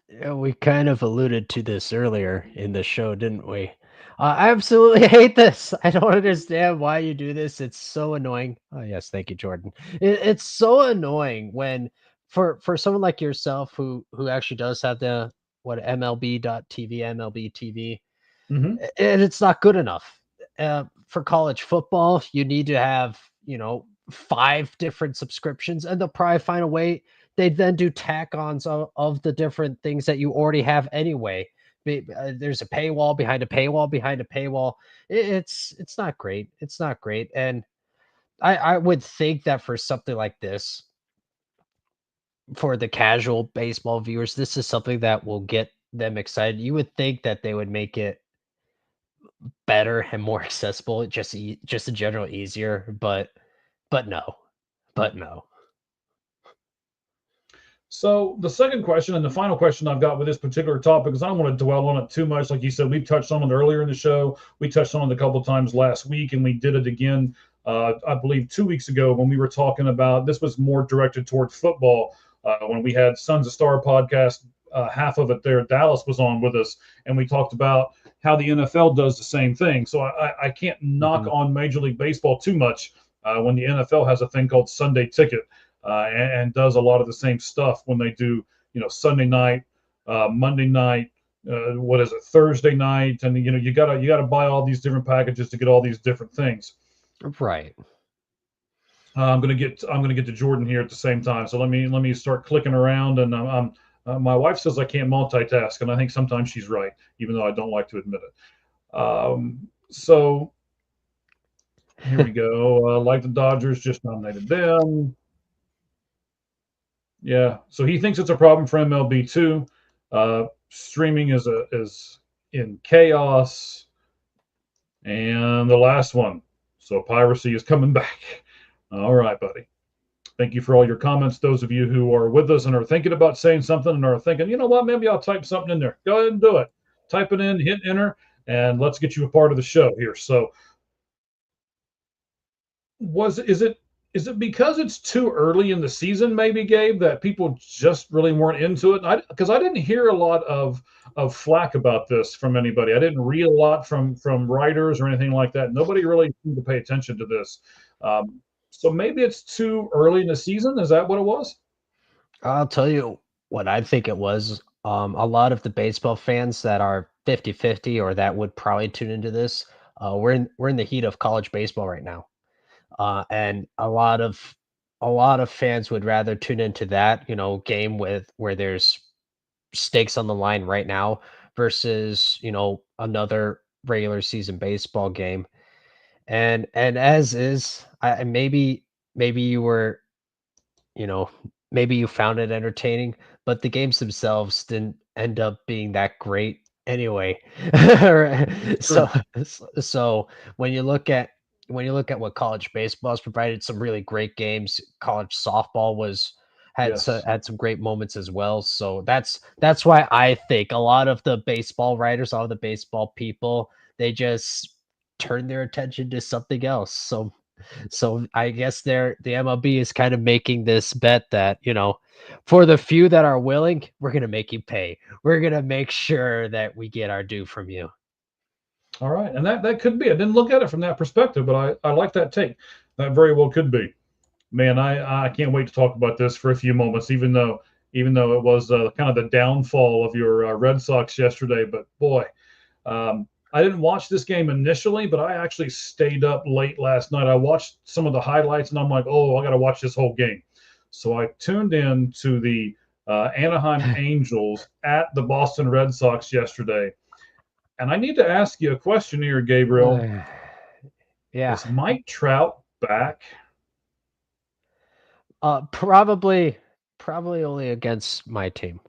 Yeah, we kind of alluded to this earlier in the show, didn't we? I absolutely hate this. I don't understand why you do this. It's so annoying. Oh, yes. Thank you, Jordan. It's so annoying when for someone like yourself who actually does have the MLB.TV, MLB TV, and it's not good enough. For college football, you need to have, 5 different subscriptions, and they'll probably find a way. They then do tack-ons of the different things that you already have anyway. There's a paywall behind a paywall behind a paywall. It's not great. It's not great. And I would think that for something like this, for the casual baseball viewers, this is something that will get them excited. You would think that they would make it better and more accessible, just in general easier, but no. So the second question and the final question I've got with this particular topic, because I don't want to dwell on it too much. Like you said, we've touched on it earlier in the show. We touched on it a couple of times last week, and we did it again, I believe 2 weeks ago when we were talking about, this was more directed toward football, when we had Sons of Star podcast, half of it there, Dallas was on with us, and we talked about how the NFL does the same thing. So I can't knock on Major League Baseball too much when the NFL has a thing called Sunday Ticket. And does a lot of the same stuff when they do, Sunday night, Monday night, Thursday night, and you gotta buy all these different packages to get all these different things. Right. I'm gonna get to Jordan here at the same time. So let me start clicking around, and my wife says I can't multitask, and I think sometimes she's right, even though I don't like to admit it. So here we go. Like the Dodgers just nominated them. Yeah, so he thinks it's a problem for MLB too. Streaming is in chaos. And the last one. So piracy is coming back. All right, buddy. Thank you for all your comments. Those of you who are with us and are thinking about saying something and are thinking, you know what, maybe I'll type something in there. Go ahead and do it. Type it in, hit enter, and let's get you a part of the show here. So is it because it's too early in the season, maybe, Gabe, that people just really weren't into it? Because I didn't hear a lot of flack about this from anybody. I didn't read a lot from writers or anything like that. Nobody really seemed to pay attention to this. So maybe it's too early in the season. Is that what it was? I'll tell you what I think it was. A lot of the baseball fans that are 50-50 or that would probably tune into this, we're in the heat of college baseball right now. And a lot of fans would rather tune into that, game where there's stakes on the line right now versus, another regular season baseball game. And as is, maybe you were, maybe you found it entertaining, but the games themselves didn't end up being that great. Anyway, so Sure. so when you look at what college baseball has provided, some really great games. College softball Yes. had some great moments as well. So that's why I think a lot of the baseball writers, all the baseball people, they just turn their attention to something else. So I guess the MLB is kind of making this bet that, for the few that are willing, we're gonna make you pay. We're gonna make sure that we get our due from you. All right. And that could be. I didn't look at it from that perspective, but I like that take. That very well could be. Man, I can't wait to talk about this for a few moments, even though it was kind of the downfall of your Red Sox yesterday. But boy, I didn't watch this game initially, but I actually stayed up late last night. I watched some of the highlights, and I'm like, oh, I got to watch this whole game. So I tuned in to the Anaheim Angels at the Boston Red Sox yesterday. And I need to ask you a question here, Gabriel. Yeah. Is Mike Trout back? Probably only against my team.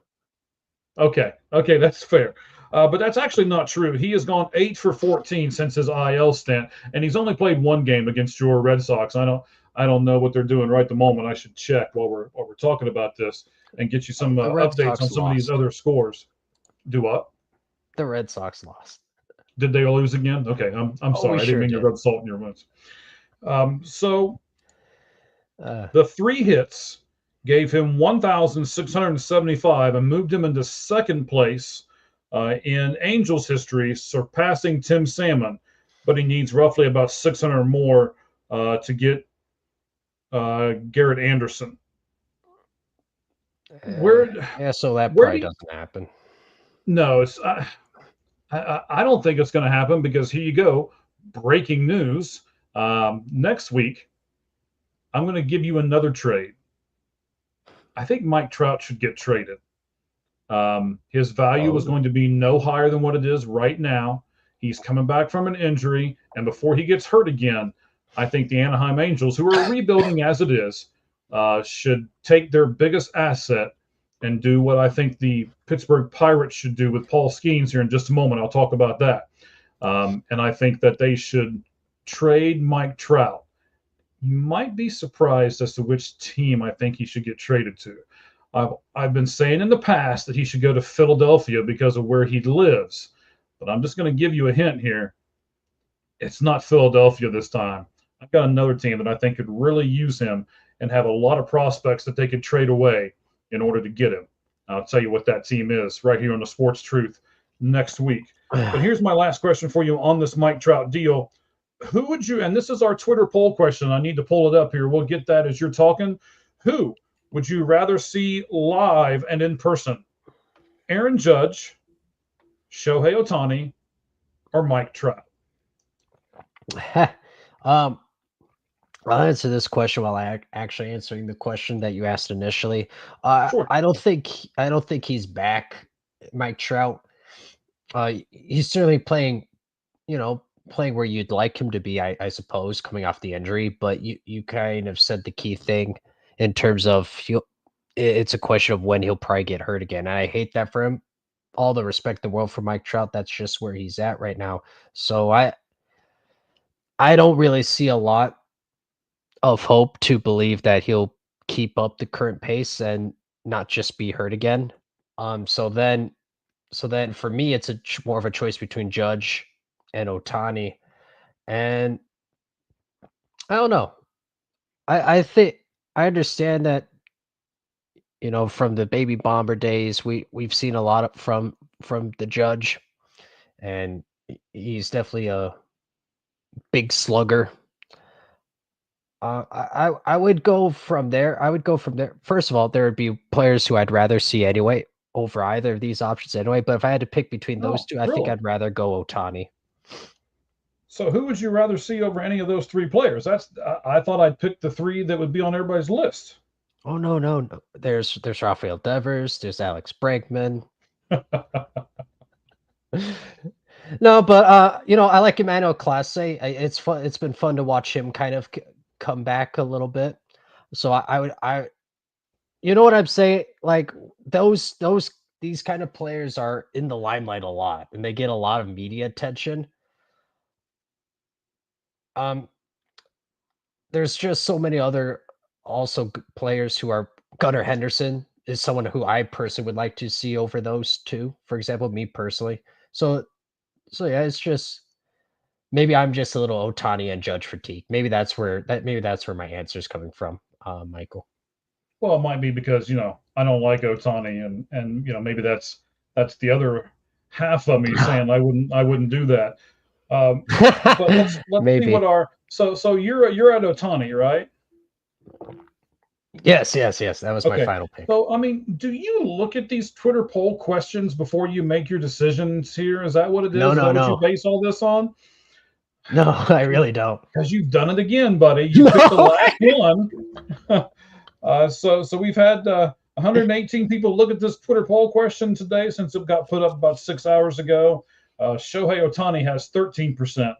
Okay, that's fair. But that's actually not true. He has gone 8 for 14 since his IL stint, and he's only played one game against your Red Sox. I don't know what they're doing right the moment. I should check while we're talking about this and get you some The Red updates on Sox some of these lost. other scores. Do what? The Red Sox lost. Did they lose again? Okay, I'm Oh, we sorry. I didn't sure mean to did. rub salt in your wounds. So Uh, the 3 hits gave him 1,675 and moved him into second place in Angels history, surpassing Tim Salmon. But he needs roughly about 600 more to get Garrett Anderson. Where yeah, so that where probably do you, doesn't happen. no? I don't think it's going to happen because here you go. Breaking news. Next week, I'm going to give you another trade. I think Mike Trout should get traded. His value was Oh, going to be no higher than what it is right now. He's coming back from an injury, and before he gets hurt again, I think the Anaheim Angels, who are rebuilding as it is, should take their biggest asset and do what I think the Pittsburgh Pirates should do with Paul Skenes here in just a moment. I'll talk about that. And I think that they should trade Mike Trout. You might be surprised as to which team I think he should get traded to. I've been saying in the past that he should go to Philadelphia because of where he lives, but I'm just going to give you a hint here. It's not Philadelphia this time. I've got another team that I think could really use him and have a lot of prospects that they could trade away in order to get him. I'll tell you what that team is right here on the Sportz Truth next week. But here's my last question for you on this Mike Trout deal. Who would you, and this is our Twitter poll question. I need to pull it up here. We'll get that as you're talking. Who would you rather see live and in person? Aaron Judge, Shohei Ohtani, or Mike Trout? I'll answer this question while actually answering the question that you asked initially. Sure. I don't think he's back, Mike Trout. He's certainly playing, playing where you'd like him to be, I suppose, coming off the injury. But you kind of said the key thing in terms of it's a question of when he'll probably get hurt again. And I hate that for him. All the respect in the world for Mike Trout. That's just where he's at right now. So I don't really see a lot of hope to believe that he'll keep up the current pace and not just be hurt again. So then for me, it's more of a choice between Judge and Ohtani, and I don't know. I think I understand that, from the baby bomber days, we've seen a lot from the Judge, and he's definitely a big slugger. I would go from there. I would go from there. First of all, there would be players who I'd rather see anyway over either of these options anyway. But if I had to pick between those Oh, two, I think really? I'd rather go Ohtani. So who would you rather see over any of those 3 players? I thought I'd pick the 3 that would be on everybody's list. Oh no. There's Rafael Devers. There's Alex Bregman. No, but I like Emmanuel Clase. It's fun. It's been fun to watch him kind of come back a little bit. So I would, you know what I'm saying? Like those these kind of players are in the limelight a lot and they get a lot of media attention. There's just so many other players who are. Gunnar Henderson is someone who I personally would like to see over those two. For example, me personally. So yeah, it's just maybe I'm just a little Ohtani and Judge fatigue. Maybe that's where my answer is coming from, Michael. Well, it might be because I don't like Ohtani, and maybe that's the other half of me saying I wouldn't do that. But let's see what our so you're at Ohtani, right? Yes. That was my final pick. So, I mean, do you look at these Twitter poll questions before you make your decisions here? Is that what it is? No. What you base all this on? No, I really don't. Because you've done it again, buddy. You picked the last one. So we've had 118 people look at this Twitter poll question today since it got put up about 6 hours ago. Shohei Ohtani has 13%.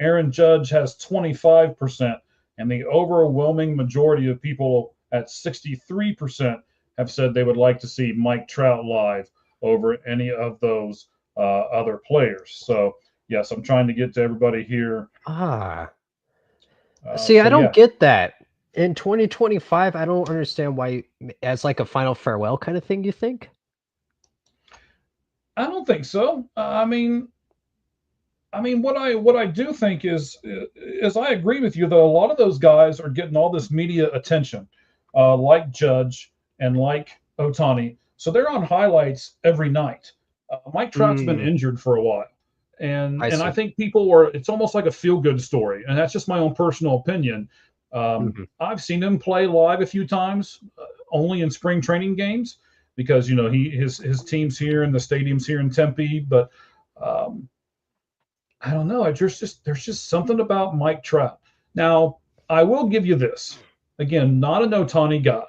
Aaron Judge has 25%. And the overwhelming majority of people at 63% have said they would like to see Mike Trout live over any of those other players. So, yes, I'm trying to get to everybody here. See, I don't get that. In 2025, I don't understand why, as like a final farewell kind of thing, you think? I don't think so. I mean, what I do think is I agree with you that a lot of those guys are getting all this media attention, like Judge and like Ohtani. So they're on highlights every night. Mike Trout's been injured for a while, and I think it's almost like a feel-good story, and that's just my own personal opinion. I've seen him play live a few times, only in spring training games, because his team's here and the stadium's here in Tempe, but I don't know. There's just something about Mike Trout. Now, I will give you this. Again, not an Ohtani guy.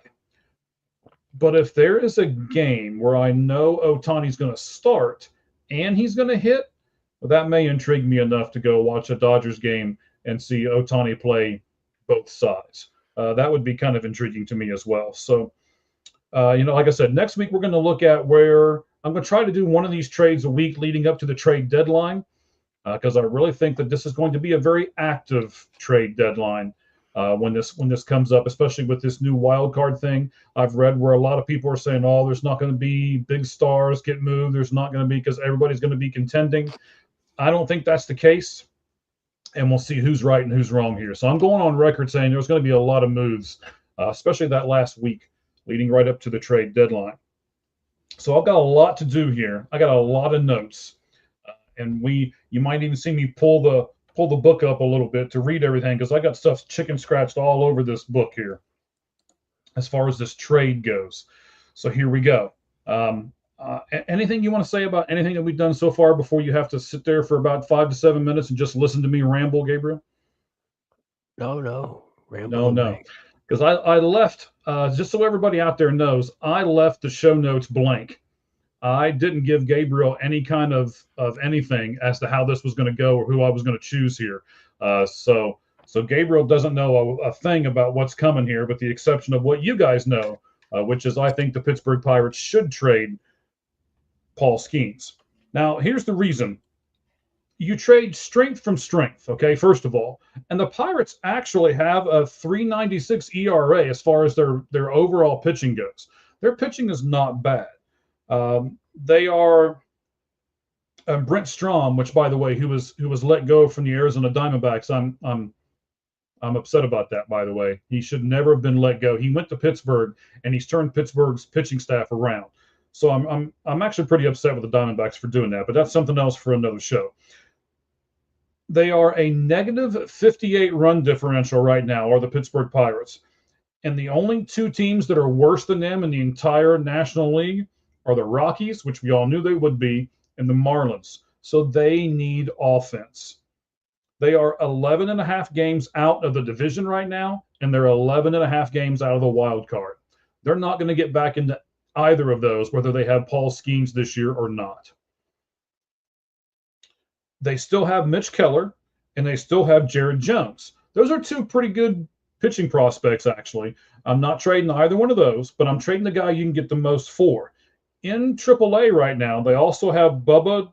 But if there is a game where I know Ohtani's going to start and he's going to hit, well, that may intrigue me enough to go watch a Dodgers game and see Ohtani play both sides. That would be kind of intriguing to me as well. So, like I said, next week we're going to look at where I'm going to try to do one of these trades a week leading up to the trade deadline. Because I really think that this is going to be a very active trade deadline when this comes up, especially with this new wild card thing. I've read where a lot of people are saying, "Oh, there's not going to be big stars get moved. There's not going to be because everybody's going to be contending." I don't think that's the case, and we'll see who's right and who's wrong here. So I'm going on record saying there's going to be a lot of moves, especially that last week leading right up to the trade deadline. So I've got a lot to do here. I got a lot of notes. And you might even see me pull the book up a little bit to read everything because I got stuff chicken scratched all over this book here as far as this trade goes. So here we go. Anything you want to say about anything that we've done so far before you have to sit there for about 5 to 7 minutes and just listen to me ramble, Gabriel? No. Ramble. No. Because I left, just so everybody out there knows, I left the show notes blank. I didn't give Gabriel any kind of anything as to how this was going to go or who I was going to choose here. So Gabriel doesn't know a thing about what's coming here, with the exception of what you guys know, which is I think the Pittsburgh Pirates should trade Paul Skenes. Now, here's the reason. You trade strength from strength, okay, first of all. And the Pirates actually have a 3.96 ERA as far as their overall pitching goes. Their pitching is not bad. They are Brent Strom, which, by the way, who was let go from the Arizona Diamondbacks. I'm upset about that, by the way. He should never have been let go. He went to Pittsburgh and he's turned Pittsburgh's pitching staff around. So I'm actually pretty upset with the Diamondbacks for doing that, but that's something else for another show. They are a negative 58 run differential right now, are the Pittsburgh Pirates. And the only two teams that are worse than them in the entire National League are the Rockies, which we all knew they would be, and the Marlins. So they need offense. They are 11.5 games out of the division right now, and they're 11.5 games out of the wild card. They're not going to get back into either of those, whether they have Paul Skenes this year or not. They still have Mitch Keller, and they still have Jared Jones. Those are two pretty good pitching prospects, actually. I'm not trading either one of those, but I'm trading the guy you can get the most for. in AAA right now, they also have Bubba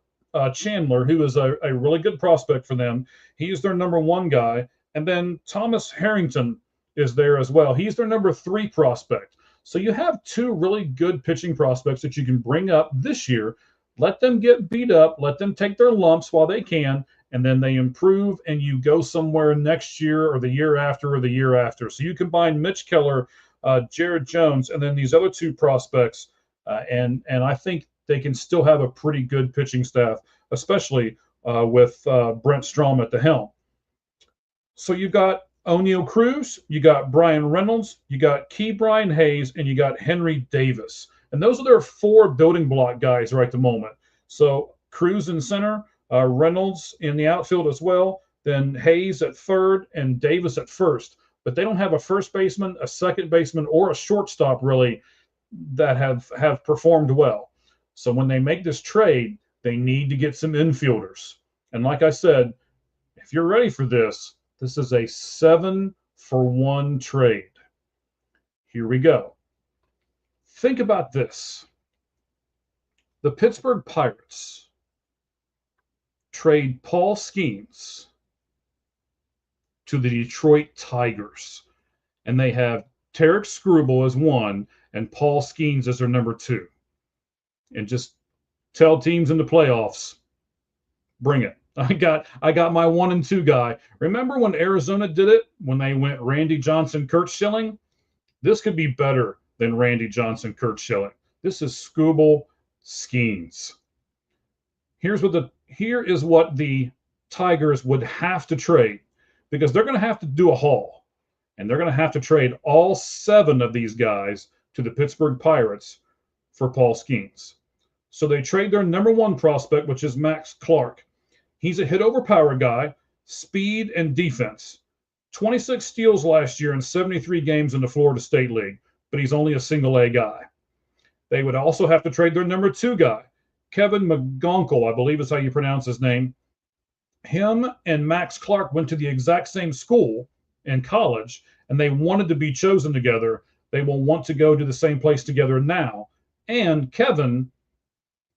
Chandler, who is a really good prospect for them. He's their number 1 guy. And then Thomas Harrington is there as well. He's their number 3 prospect. So you have 2 really good pitching prospects that you can bring up this year. Let them get beat up. Let them take their lumps while they can. And then they improve, and you go somewhere next year or the year after or the year after. So you combine Mitch Keller, Jared Jones, and then these other 2 prospects, and I think they can still have a pretty good pitching staff, especially with Brent Strom at the helm. So you've got O'Neill Cruz, you got Brian Reynolds, you got Key Brian Hayes, and you got Henry Davis. And those are their 4 building block guys right at the moment. So Cruz in center, Reynolds in the outfield as well, then Hayes at third and Davis at first. But they don't have a first baseman, a second baseman, or a shortstop really that have performed well. So when they make this trade, they need to get some infielders. And like I said, if you're ready for this, this is a 7-for-1 trade. Here we go. Think about this. The Pittsburgh Pirates trade Paul Skenes to the Detroit Tigers. And they have Tarek Skubal as 1 and Paul Skenes as their number 2. And just tell teams in the playoffs, bring it. I got my 1 and 2 guy. Remember when Arizona did it? When they went Randy Johnson, Kurt Schilling? This could be better than Randy Johnson, Kurt Schilling. This is Skubal Skenes. Here is what the Tigers would have to trade, because they're going to have to do a haul, and they're going to have to trade all 7 of these guys to the Pittsburgh Pirates for Paul Skenes. So they trade their number 1 prospect, which is Max Clark. He's a hit-over power guy, speed and defense. 26 steals last year in 73 games in the Florida State League, but he's only a single-A guy. They would also have to trade their number 2 guy, Kevin McGonkel, I believe is how you pronounce his name. Him and Max Clark went to the exact same school in college, and they wanted to be chosen together. They will want to go to the same place together now. And Kevin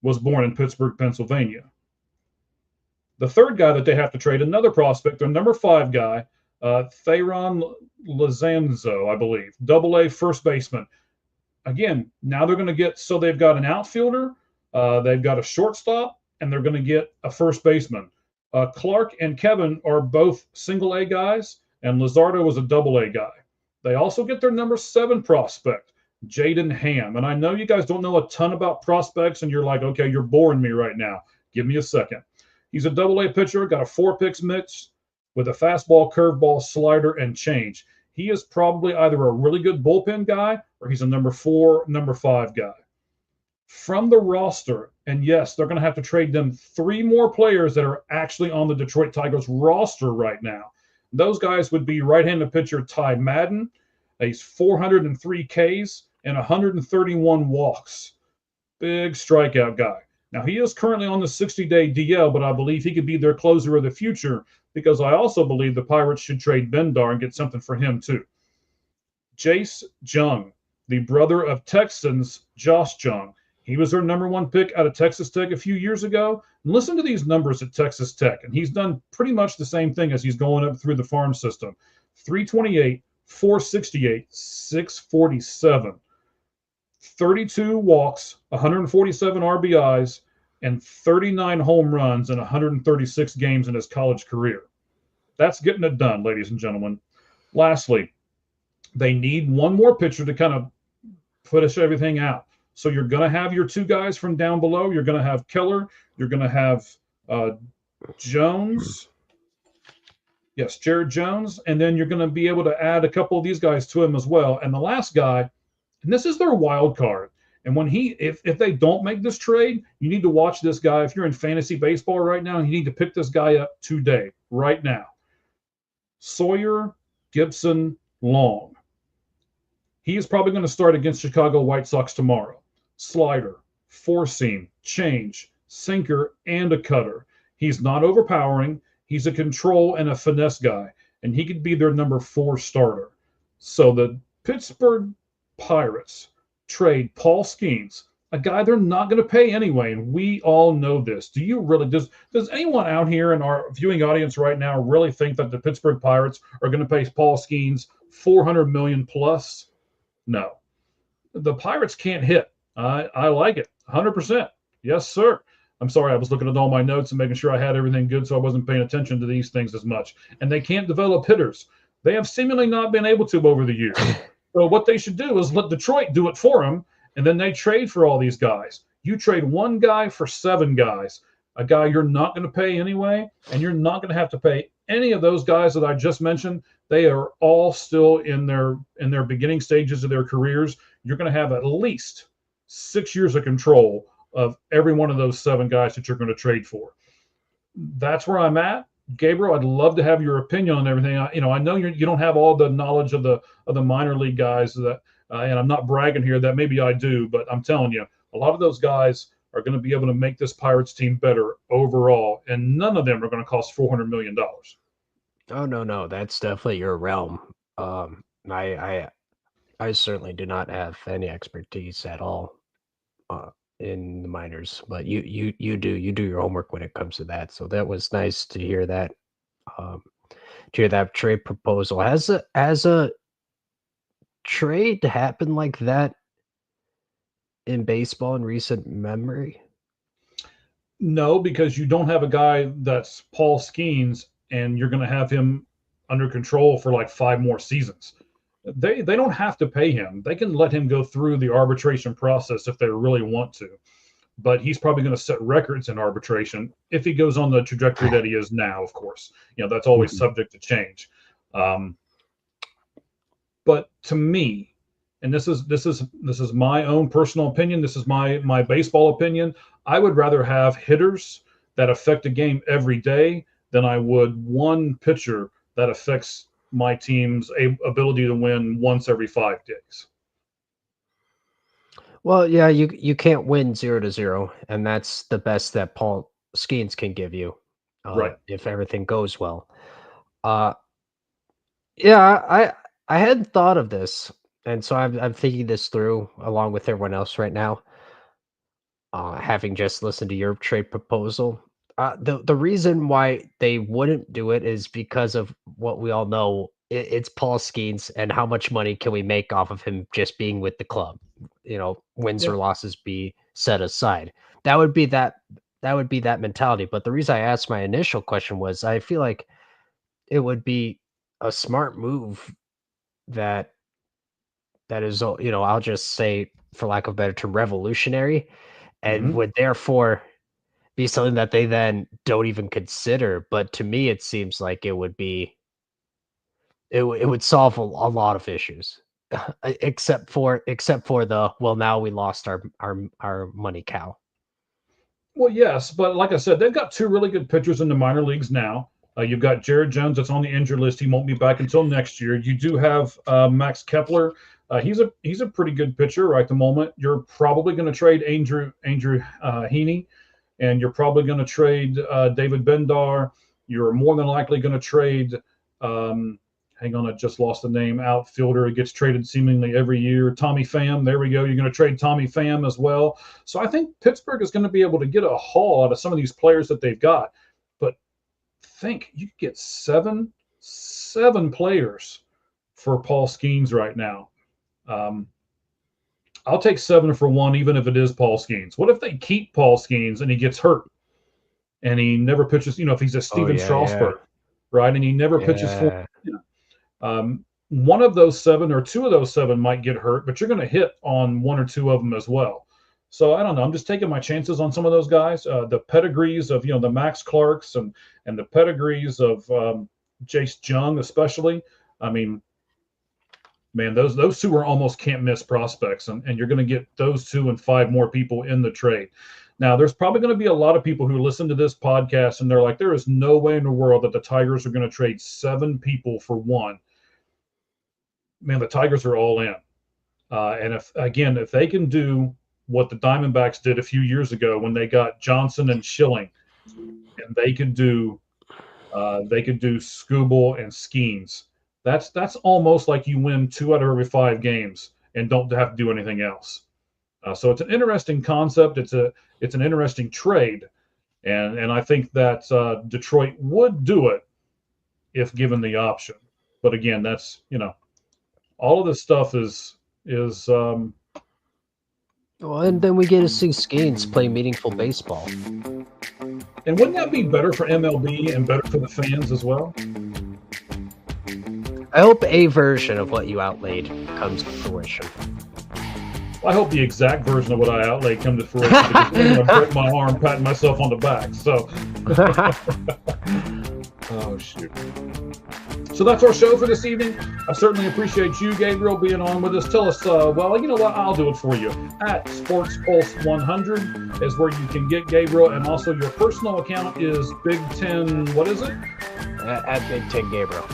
was born in Pittsburgh, Pennsylvania. The third guy that they have to trade, another prospect, their number 5 guy, Theron Lizanzo, I believe, AA first baseman. Again, now they're going to get, so they've got an outfielder, they've got a shortstop, and they're going to get a first baseman. Clark and Kevin are both single-A guys, and Lizardo is a AA guy. They also get their number 7 prospect, Jaden Ham. And I know you guys don't know a ton about prospects, and you're like, okay, you're boring me right now. Give me a second. He's a AA pitcher, got a 4-picks mix with a fastball, curveball, slider, and change. He is probably either a really good bullpen guy or he's a number 4, number 5 guy. From the roster, and yes, they're going to have to trade them 3 more players that are actually on the Detroit Tigers roster right now. Those guys would be right-handed pitcher Ty Madden. He's 403 Ks and 131 walks. Big strikeout guy. Now, he is currently on the 60-day DL, but I believe he could be their closer of the future, because I also believe the Pirates should trade Bendar and get something for him too. Jace Jung, the brother of Texans Josh Jung. He was their number 1 pick out of Texas Tech a few years ago. And listen to these numbers at Texas Tech, and he's done pretty much the same thing as he's going up through the farm system. 328, 468, 647. 32 walks, 147 RBIs, and 39 home runs in 136 games in his college career. That's getting it done, ladies and gentlemen. Lastly, they need 1 more pitcher to kind of finish everything out. So you're going to have your 2 guys from down below. You're going to have Keller. You're going to have Jones. Yes, Jared Jones. And then you're going to be able to add a couple of these guys to him as well. And the last guy, and this is their wild card. And when if they don't make this trade, you need to watch this guy. If you're in fantasy baseball right now, you need to pick this guy up today, right now. Sawyer Gibson Long. He is probably going to start against Chicago White Sox tomorrow. Slider, 4-seam, change, sinker, and a cutter. He's not overpowering. He's a control and a finesse guy, and he could be their number 4 starter. So the Pittsburgh Pirates trade Paul Skenes a guy they're not going to pay anyway, and we all know this. Do you really? Does anyone out here in our viewing audience right now really think that the Pittsburgh Pirates are going to pay Paul Skenes $400 million plus? No, the Pirates can't hit. I like it 100%. Yes, sir. I'm sorry, I was looking at all my notes and making sure I had everything good, so I wasn't paying attention to these things as much. And they can't develop hitters. They have seemingly not been able to over the years. So what they should do is let Detroit do it for them, and then they trade for all these guys. You trade one guy for 7 guys, a guy you're not going to pay anyway, and you're not going to have to pay any of those guys that I just mentioned. They are all still in their beginning stages of their careers. You're going to have at least 6 years of control of every one of those 7 guys that you're going to trade for. That's where I'm at. Gabriel, I'd love to have your opinion on everything. I know you don't have all the knowledge of the minor league guys that, and I'm not bragging here that maybe I do, but I'm telling you, a lot of those guys are going to be able to make this Pirates team better overall, and none of them are going to cost $400 million. Oh no, that's definitely your realm. I certainly do not have any expertise at all in the minors, but you do your homework when it comes to that. So that was nice to hear that. To hear that trade proposal. Has a trade happened like that in baseball in recent memory? No, because you don't have a guy that's Paul Skenes, and you're going to have him under control for like 5 more seasons. They don't have to pay him. They can let him go through the arbitration process if they really want to. But he's probably going to set records in arbitration if he goes on the trajectory that he is now, of course. That's always subject to change. But to me, and this is my own personal opinion, this is my baseball opinion, I would rather have hitters that affect a game every day than I would one pitcher that affects my team's ability to win once every 5 days. Well, yeah, you can't win 0-0, and that's the best that Paul Skenes can give you, Right. if everything goes well. Yeah, I hadn't thought of this, and so I'm thinking this through along with everyone else right now. Having just listened to your trade proposal, the reason why they wouldn't do it is because of what we all know. It's Paul Skenes, and how much money can we make off of him just being with the club? Wins or losses be set aside. That would be that mentality. But the reason I asked my initial question was I feel like it would be a smart move that is, I'll just say, for lack of a better term, revolutionary, and would therefore be something that they then don't even consider. But to me, it seems like it would be, it would solve a lot of issues, except for the, well, now we lost our money cow. Well, yes, but like I said, they've got 2 really good pitchers in the minor leagues now. You've got Jared Jones that's on the injured list. He won't be back until next year. You do have Max Kepler. He's a pretty good pitcher right at the moment. You're probably going to trade Andrew Heaney, and you're probably going to trade David Bendar. You're more than likely going to trade. Hang on, I just lost the name. Outfielder. It gets traded seemingly every year. Tommy Pham. There we go. You're going to trade Tommy Pham as well. So I think Pittsburgh is going to be able to get a haul out of some of these players that they've got. But think you could get seven players for Paul Skenes right now. I'll take 7 for 1, even if it is Paul Skenes. What if they keep Paul Skenes and he gets hurt and he never pitches? If he's a Steven Strasburg, right? And he never pitches for. One of those 7 or 2 of those 7 might get hurt, but you're going to hit on 1 or 2 of them as well. So I don't know. I'm just taking my chances on some of those guys. The pedigrees of the Max Clarks and the pedigrees of Jace Jung, especially. I mean, man, those 2 are almost can't miss prospects, and you're going to get those 2 and 5 more people in the trade. Now, there's probably going to be a lot of people who listen to this podcast and they're like, there is no way in the world that the Tigers are going to trade 7 people for 1. Man, the Tigers are all in. And if they can do what the Diamondbacks did a few years ago when they got Johnson and Schilling, and they could do Skubal and Skenes, that's almost like you win 2 out of every 5 games and don't have to do anything else. So it's an interesting concept. It's an interesting trade, and I think that Detroit would do it if given the option. But again, that's all of this stuff is Well, and then we get to see Skenes play meaningful baseball. and wouldn't that be better for MLB and better for the fans as well? I hope a version of what you outlaid comes to fruition. I hope the exact version of what I outlaid come to fruition because I'm going to break my arm patting myself on the back. So, oh shoot. So that's our show for this evening. I certainly appreciate you, Gabriel, being on with us. Tell us, well, you know what? I'll do it for you. At Sports Pulse 100 is where you can get Gabriel, and also your personal account is Big Ten. What is it? At Big Ten Gabriel.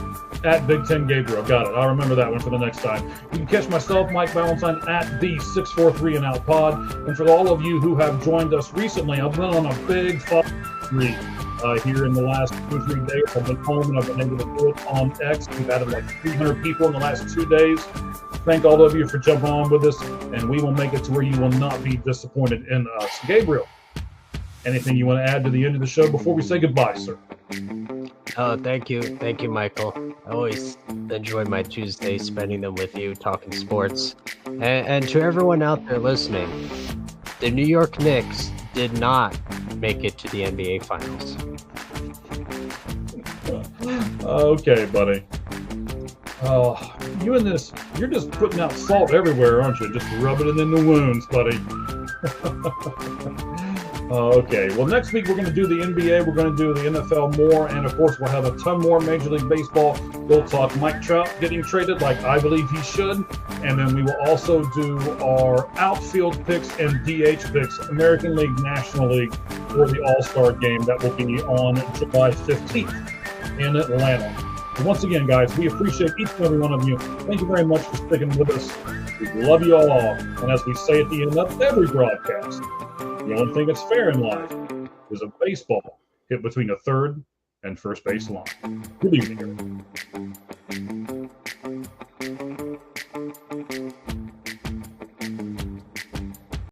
At Big Ten Gabriel. Got it. I'll remember that one for the next time. You can catch myself, Mike Valentine, at the 643 and Out Pod. And for all of you who have joined us recently, I've been on a big streak here in the last 2 or 3 days. I've been home and I've been able to do it on X. We've added like 300 people in the last 2 days. Thank all of you for jumping on with us, and we will make it to where you will not be disappointed in us. Gabriel, anything you want to add to the end of the show before we say goodbye, sir? Oh, thank you, Michael. I always enjoy my Tuesdays spending them with you, talking sports. And to everyone out there listening, the New York Knicks did not make it to the NBA Finals. Okay, buddy. Oh, you and this, you're just putting out salt everywhere, aren't you? Just rubbing it in the wounds, buddy. Okay, well, next week we're going to do the NBA, we're going to do the NFL more, and of course we'll have a ton more Major League Baseball. We'll talk Mike Trout getting traded like I believe he should, and then we will also do our outfield picks and DH picks, American League, National League, for the All-Star game that will be on July 15th in Atlanta. And once again, guys, we appreciate each and every one of you. Thank you very much for sticking with us. We love you all, and as we say at the end of every broadcast, the only thing that's fair in life is a baseball hit between a third and first base line. Good evening, everyone.